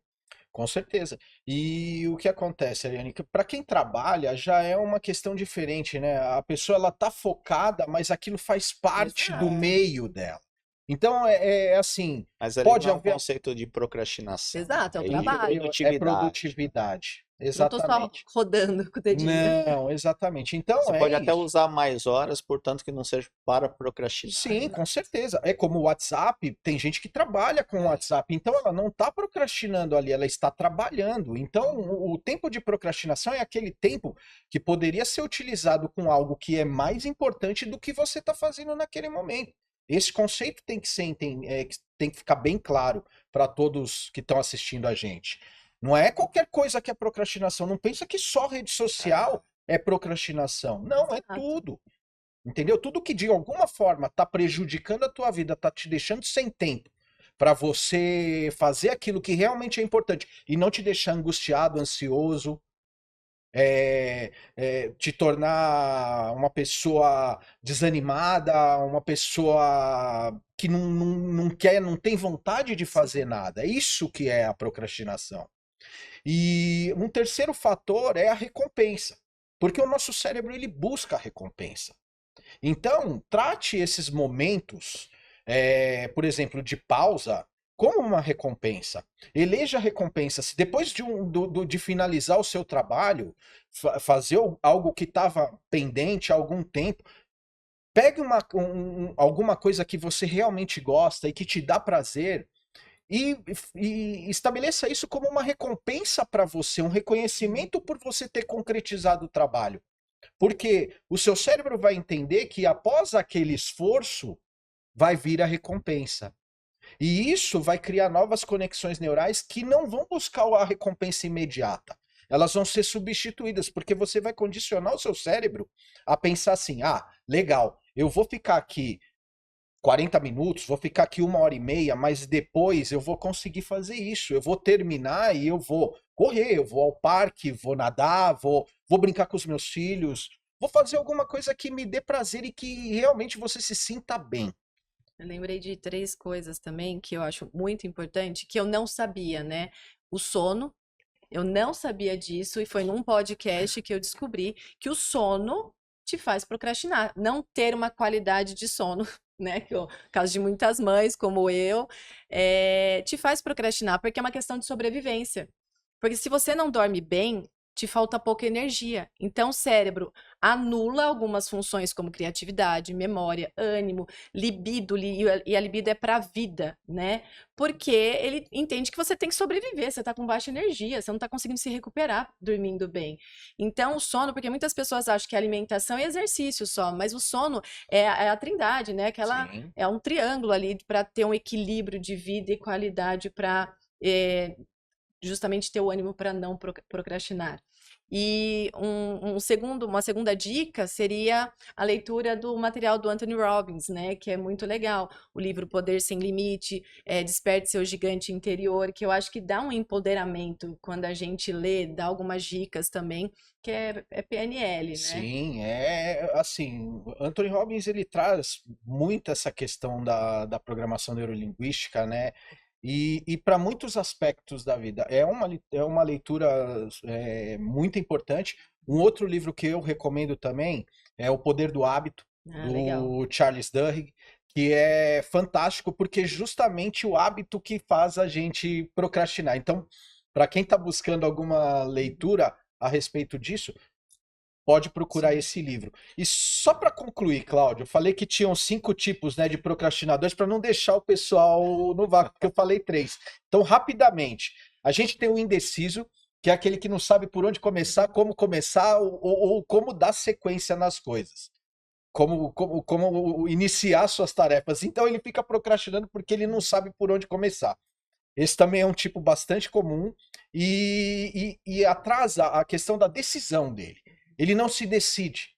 Com certeza. E o que acontece, Ariane, que para quem trabalha já é uma questão diferente, né? A pessoa ela tá focada, mas aquilo faz parte do Exato. meio dela. Então é assim, Mas ali pode não é um haver conceito de procrastinação. Exato, é o de trabalho. é produtividade. produtividade. Não tô só Exatamente. rodando com o dedinho. Não, exatamente. Então Você pode até isso. usar mais horas, portanto que não seja para procrastinar. Sim, com certeza. É como o WhatsApp, tem gente que trabalha com o WhatsApp, então ela não está procrastinando ali, ela está trabalhando. Então, o tempo de procrastinação é aquele tempo que poderia ser utilizado com algo que é mais importante do que você está fazendo naquele momento. Esse conceito tem que ser, tem que ficar bem claro para todos que estão assistindo a gente. Não é qualquer coisa que é procrastinação. Não pensa que só rede social é procrastinação. Não, é Exato. tudo. Entendeu? Tudo que de alguma forma está prejudicando a tua vida, está te deixando sem tempo para você fazer aquilo que realmente é importante e não te deixar angustiado, ansioso, te tornar uma pessoa desanimada, uma pessoa que não quer, não tem vontade de fazer nada. É isso que é a procrastinação. E um terceiro fator é a recompensa, porque o nosso cérebro ele busca a recompensa. Então, trate esses momentos, por exemplo, de pausa, como uma recompensa. Eleja a recompensa. Se depois de finalizar o seu trabalho, fazer algo que estava pendente há algum tempo, pegue alguma coisa que você realmente gosta e que te dá prazer e estabeleça isso como uma recompensa para você, um reconhecimento por você ter concretizado o trabalho. Porque o seu cérebro vai entender que após aquele esforço vai vir a recompensa. E isso vai criar novas conexões neurais que não vão buscar a recompensa imediata. Elas vão ser substituídas, porque você vai condicionar o seu cérebro a pensar assim: ah, legal, eu vou ficar aqui 40 minutos, vou ficar aqui 1h30, mas depois eu vou conseguir fazer isso. Eu vou terminar e eu vou correr, eu vou ao parque, vou nadar, vou brincar com os meus filhos, vou fazer alguma coisa que me dê prazer e que realmente você se sinta bem. Eu lembrei de 3 coisas também que eu acho muito importante, que eu não sabia, né? O sono, eu não sabia disso, e foi num podcast que eu descobri que o sono te faz procrastinar, não ter uma qualidade de sono, né? Que é o caso de muitas mães, como eu, te faz procrastinar, porque é uma questão de sobrevivência. Porque se você não dorme bem, te falta pouca energia. Então, o cérebro anula algumas funções como criatividade, memória, ânimo, libido, e a libido é para a vida, né? Porque ele entende que você tem que sobreviver, você está com baixa energia, você não está conseguindo se recuperar dormindo bem. Então, o sono, porque muitas pessoas acham que alimentação é exercício só, mas o sono é a trindade, né? Sim. É um triângulo ali para ter um equilíbrio de vida e qualidade para justamente ter o ânimo para não procrastinar. E uma segunda dica seria a leitura do material do Anthony Robbins, né, que é muito legal. O livro Poder Sem Limite, Desperte Seu Gigante Interior, que eu acho que dá um empoderamento quando a gente lê, dá algumas dicas também, que é PNL, né? Sim, assim, Anthony Robbins ele traz muito essa questão da programação neurolinguística, né? E para muitos aspectos da vida. É uma leitura muito importante. Um outro livro que eu recomendo também é O Poder do Hábito, Legal. do Charles Duhigg, que é fantástico porque justamente o hábito que faz a gente procrastinar. Então, para quem está buscando alguma leitura a respeito disso, pode procurar esse livro. E só para concluir, Cláudio, eu falei que tinham 5 tipos, né, de procrastinadores para não deixar o pessoal no vácuo, porque eu falei 3. Então, rapidamente, a gente tem o indeciso, que é aquele que não sabe por onde começar ou como dar sequência nas coisas. Como iniciar suas tarefas. Então, ele fica procrastinando porque ele não sabe por onde começar. Esse também é um tipo bastante comum e atrasa a questão da decisão dele. Ele não se decide.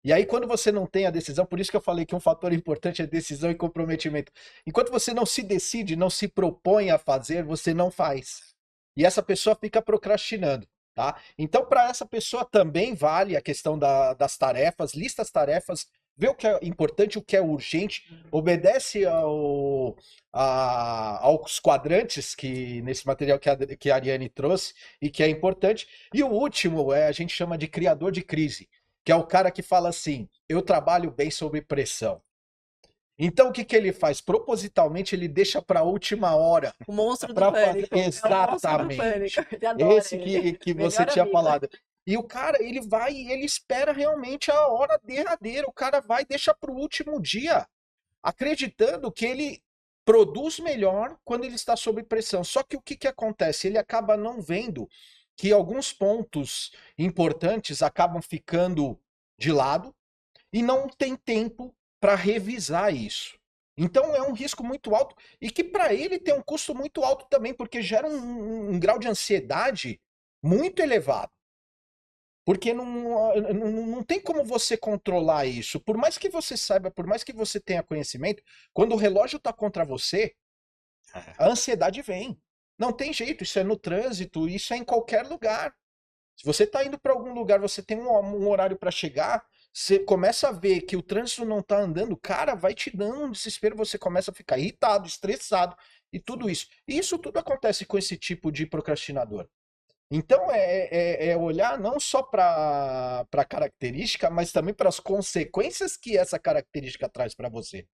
E aí, quando você não tem a decisão, por isso que eu falei que um fator importante é decisão e comprometimento. Enquanto você não se decide, não se propõe a fazer, você não faz. E essa pessoa fica procrastinando, tá? Então, para essa pessoa também vale a questão das tarefas, lista as tarefas, vê o que é importante, o que é urgente, obedece aos quadrantes que nesse material que a Ariane trouxe e que é importante. E o último a gente chama de criador de crise, que é o cara que fala assim: eu trabalho bem sob pressão. Então o que ele faz? Propositalmente ele deixa para a última hora. O monstro do Pra pânico. fazer... Exatamente. É o monstro do pânico. Ele adora Esse ele. que você Melhor tinha amigo. falado. E o cara, ele vai e ele espera realmente a hora derradeira. O cara vai e deixa para o último dia, acreditando que ele produz melhor quando ele está sob pressão. Só que o que acontece? Ele acaba não vendo que alguns pontos importantes acabam ficando de lado e não tem tempo para revisar isso. Então é um risco muito alto e que para ele tem um custo muito alto também, porque gera um grau de ansiedade muito elevado. Porque não tem como você controlar isso. Por mais que você saiba, por mais que você tenha conhecimento, quando o relógio está contra você, a ansiedade vem. Não tem jeito, isso é no trânsito, isso é em qualquer lugar. Se você está indo para algum lugar, você tem um horário para chegar, você começa a ver que o trânsito não está andando, cara, vai te dando um desespero, você começa a ficar irritado, estressado e tudo isso. E isso tudo acontece com esse tipo de procrastinador. Então é olhar não só para a característica, mas também para as consequências que essa característica traz para você.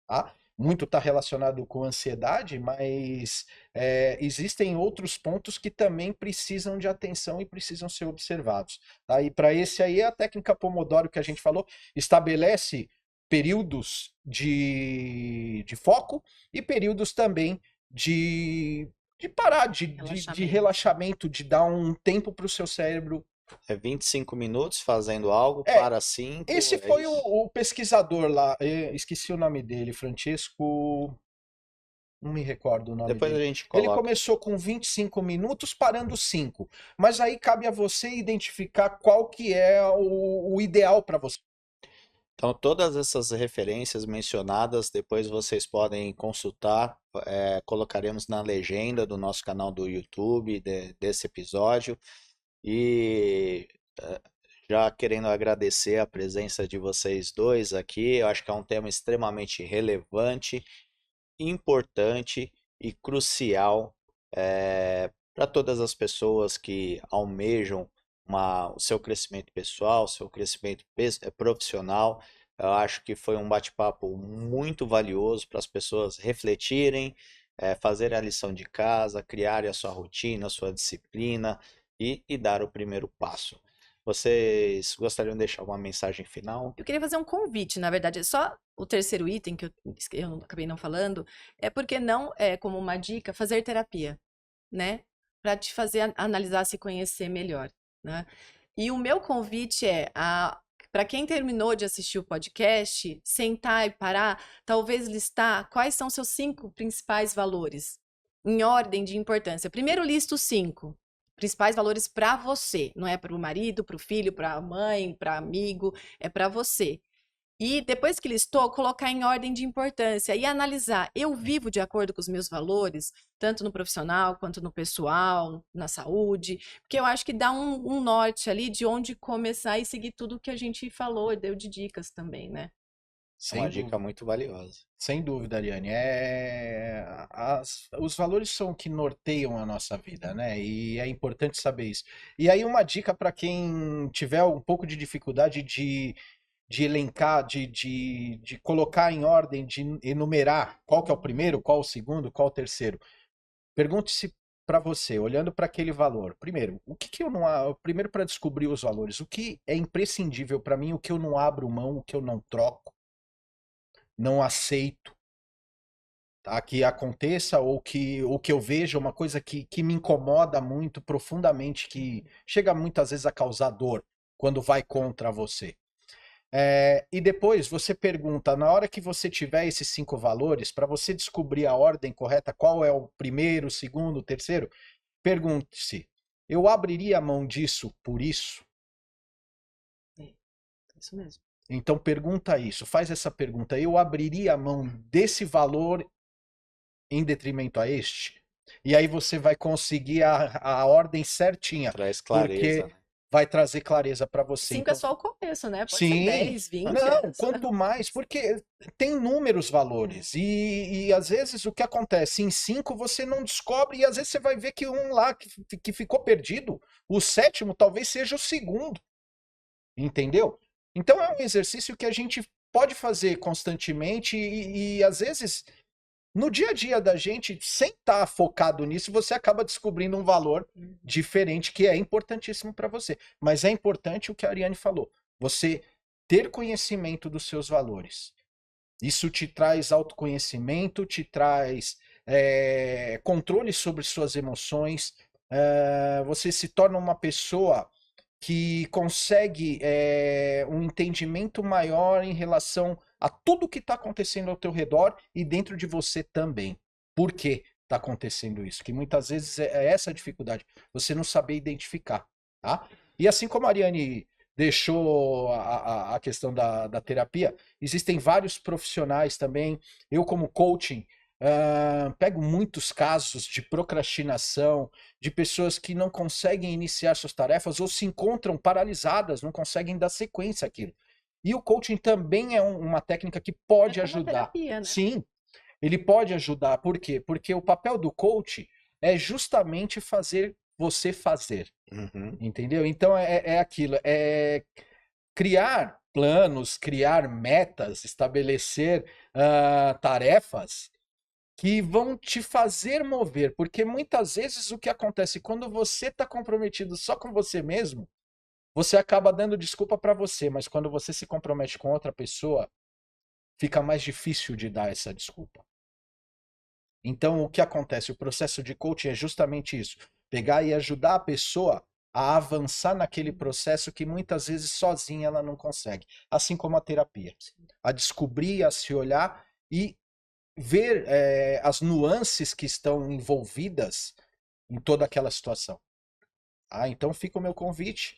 Tá? Muito está relacionado com ansiedade, mas existem outros pontos que também precisam de atenção e precisam ser observados. Tá? E para esse aí, a técnica Pomodoro que a gente falou estabelece períodos de foco e períodos também de parar, de relaxamento, de dar um tempo para o seu cérebro. 25 minutos fazendo algo, para 5. Esse foi o pesquisador lá, esqueci o nome dele, Francesco, não me recordo o nome Depois dele. a gente coloca. Ele começou com 25 minutos, parando 5. Mas aí cabe a você identificar qual que é o ideal para você. Então, todas essas referências mencionadas, depois vocês podem consultar, colocaremos na legenda do nosso canal do YouTube desse episódio. E eh, já querendo agradecer a presença de vocês dois aqui, eu acho que é um tema extremamente relevante, importante e crucial para todas as pessoas que almejam o seu crescimento pessoal, seu crescimento profissional. Eu acho que foi um bate-papo muito valioso para as pessoas refletirem, fazerem a lição de casa, criarem a sua rotina, a sua disciplina e dar o primeiro passo. Vocês gostariam de deixar uma mensagem final? Eu queria fazer um convite, na verdade, só o terceiro item que eu acabei não falando, é porque não é como uma dica fazer terapia, né? Para te fazer analisar, se conhecer melhor, né? E o meu convite é para quem terminou de assistir o podcast, sentar e parar, talvez listar quais são seus 5 principais valores, em ordem de importância. Primeiro listo os 5 principais valores para você, não é para o marido, para o filho, para a mãe, para amigo, é para você. E depois que listou, colocar em ordem de importância e analisar, eu vivo de acordo com os meus valores, tanto no profissional quanto no pessoal, na saúde, porque eu acho que dá um norte ali de onde começar e seguir tudo que a gente falou, deu de dicas também, né? É uma Sem dica dúvida. muito valiosa. Sem dúvida, Ariane. Os valores são o que norteiam a nossa vida, né? E é importante saber isso. E aí, uma dica para quem tiver um pouco de dificuldade de elencar, de colocar em ordem, de enumerar qual que é o primeiro, qual o segundo, qual o terceiro. Pergunte-se para você, olhando para aquele valor. Primeiro, o que eu não. Primeiro, para descobrir os valores, o que é imprescindível para mim, o que eu não abro mão, o que eu não troco, não aceito, tá? Que aconteça ou que eu veja uma coisa que me incomoda muito profundamente, que chega muitas vezes a causar dor quando vai contra você. E depois você pergunta, na hora que você tiver esses 5 valores, para você descobrir a ordem correta, qual é o primeiro, o segundo, o terceiro, pergunte-se, eu abriria a mão disso por isso? Isso mesmo. Então pergunta isso, faz essa pergunta, eu abriria a mão desse valor em detrimento a este? E aí você vai conseguir a ordem certinha, Traz porque clareza, né? vai trazer clareza para você. 5 é Então, só o começo, né? Pode ser sim, 10, 20. não, quanto mais, porque tem inúmeros valores, e às vezes o que acontece, em 5 você não descobre, e às vezes você vai ver que um lá que ficou perdido, o sétimo talvez seja o segundo, entendeu? Então é um exercício que a gente pode fazer constantemente, e às vezes no dia a dia da gente, sem estar focado nisso, você acaba descobrindo um valor diferente que é importantíssimo para você. Mas é importante o que a Ariane falou, você ter conhecimento dos seus valores. Isso te traz autoconhecimento, te traz controle sobre suas emoções, você se torna uma pessoa que consegue um entendimento maior em relação a tudo que está acontecendo ao teu redor e dentro de você também. Por que está acontecendo isso? Que muitas vezes é essa a dificuldade, você não saber identificar, tá? E assim como a Ariane deixou a questão da terapia, existem vários profissionais também. Eu, como coaching, pego muitos casos de procrastinação, de pessoas que não conseguem iniciar suas tarefas ou se encontram paralisadas, não conseguem dar sequência àquilo. E o coaching também é uma técnica que pode É como uma ajudar. terapia, né? Sim, ele pode ajudar. Por quê? Porque o papel do coach é justamente fazer você fazer. Uhum. Entendeu? Então é aquilo, é criar planos, criar metas, estabelecer tarefas que vão te fazer mover, porque muitas vezes o que acontece quando você está comprometido só com você mesmo, você acaba dando desculpa para você, mas quando você se compromete com outra pessoa, fica mais difícil de dar essa desculpa. Então, o que acontece? O processo de coaching é justamente isso, pegar e ajudar a pessoa a avançar naquele processo que muitas vezes sozinha ela não consegue, assim como a terapia, a descobrir, a se olhar e ver as nuances que estão envolvidas em toda aquela situação. Então fica o meu convite.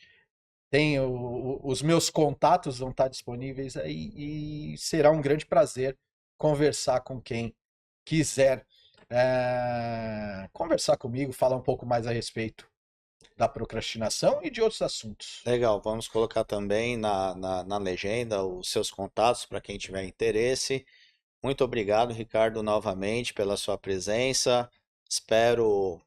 os meus contatos vão estar disponíveis aí e será um grande prazer conversar com quem quiser conversar comigo, falar um pouco mais a respeito da procrastinação e de outros assuntos. Legal, vamos colocar também na legenda os seus contatos para quem tiver interesse. Muito obrigado, Ricardo, novamente pela sua presença. Espero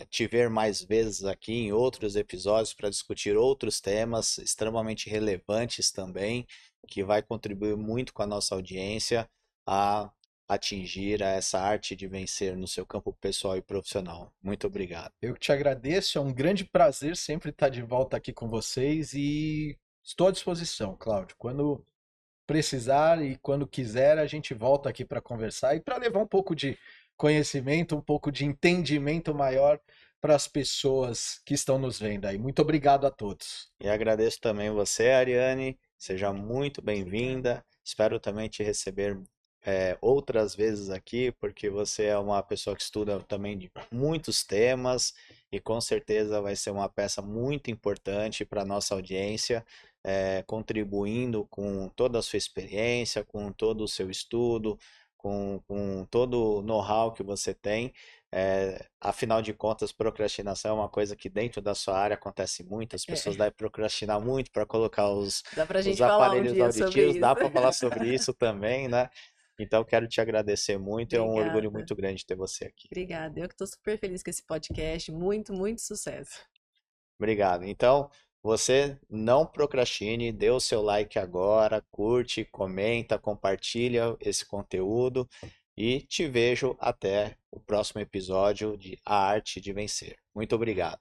te ver mais vezes aqui em outros episódios para discutir outros temas extremamente relevantes também, que vai contribuir muito com a nossa audiência a atingir essa arte de vencer no seu campo pessoal e profissional. Muito obrigado. Eu que te agradeço, é um grande prazer sempre estar de volta aqui com vocês e estou à disposição, Cláudio. Quando precisar e quando quiser, a gente volta aqui para conversar e para levar um pouco de conhecimento, um pouco de entendimento maior para as pessoas que estão nos vendo aí. Muito obrigado a todos. E agradeço também você, Ariane. Seja muito bem-vinda. Espero também te receber outras vezes aqui, porque você é uma pessoa que estuda também de muitos temas e com certeza vai ser uma peça muito importante para a nossa audiência, contribuindo com toda a sua experiência, com todo o seu estudo, com todo o know-how que você tem. Afinal de contas, procrastinação é uma coisa que dentro da sua área acontece muito, as pessoas devem procrastinar muito para colocar Dá pra os gente falar um aparelhos dia sobre auditivos, dá isso. para falar sobre isso também, né? Então, quero te agradecer muito, é um orgulho Obrigada. muito grande ter você aqui. Obrigada. Eu que estou super feliz com esse podcast. Muito, muito sucesso. Obrigado. Então, você não procrastine, dê o seu like agora, curte, comenta, compartilha esse conteúdo e te vejo até o próximo episódio de A Arte de Vencer. Muito obrigado.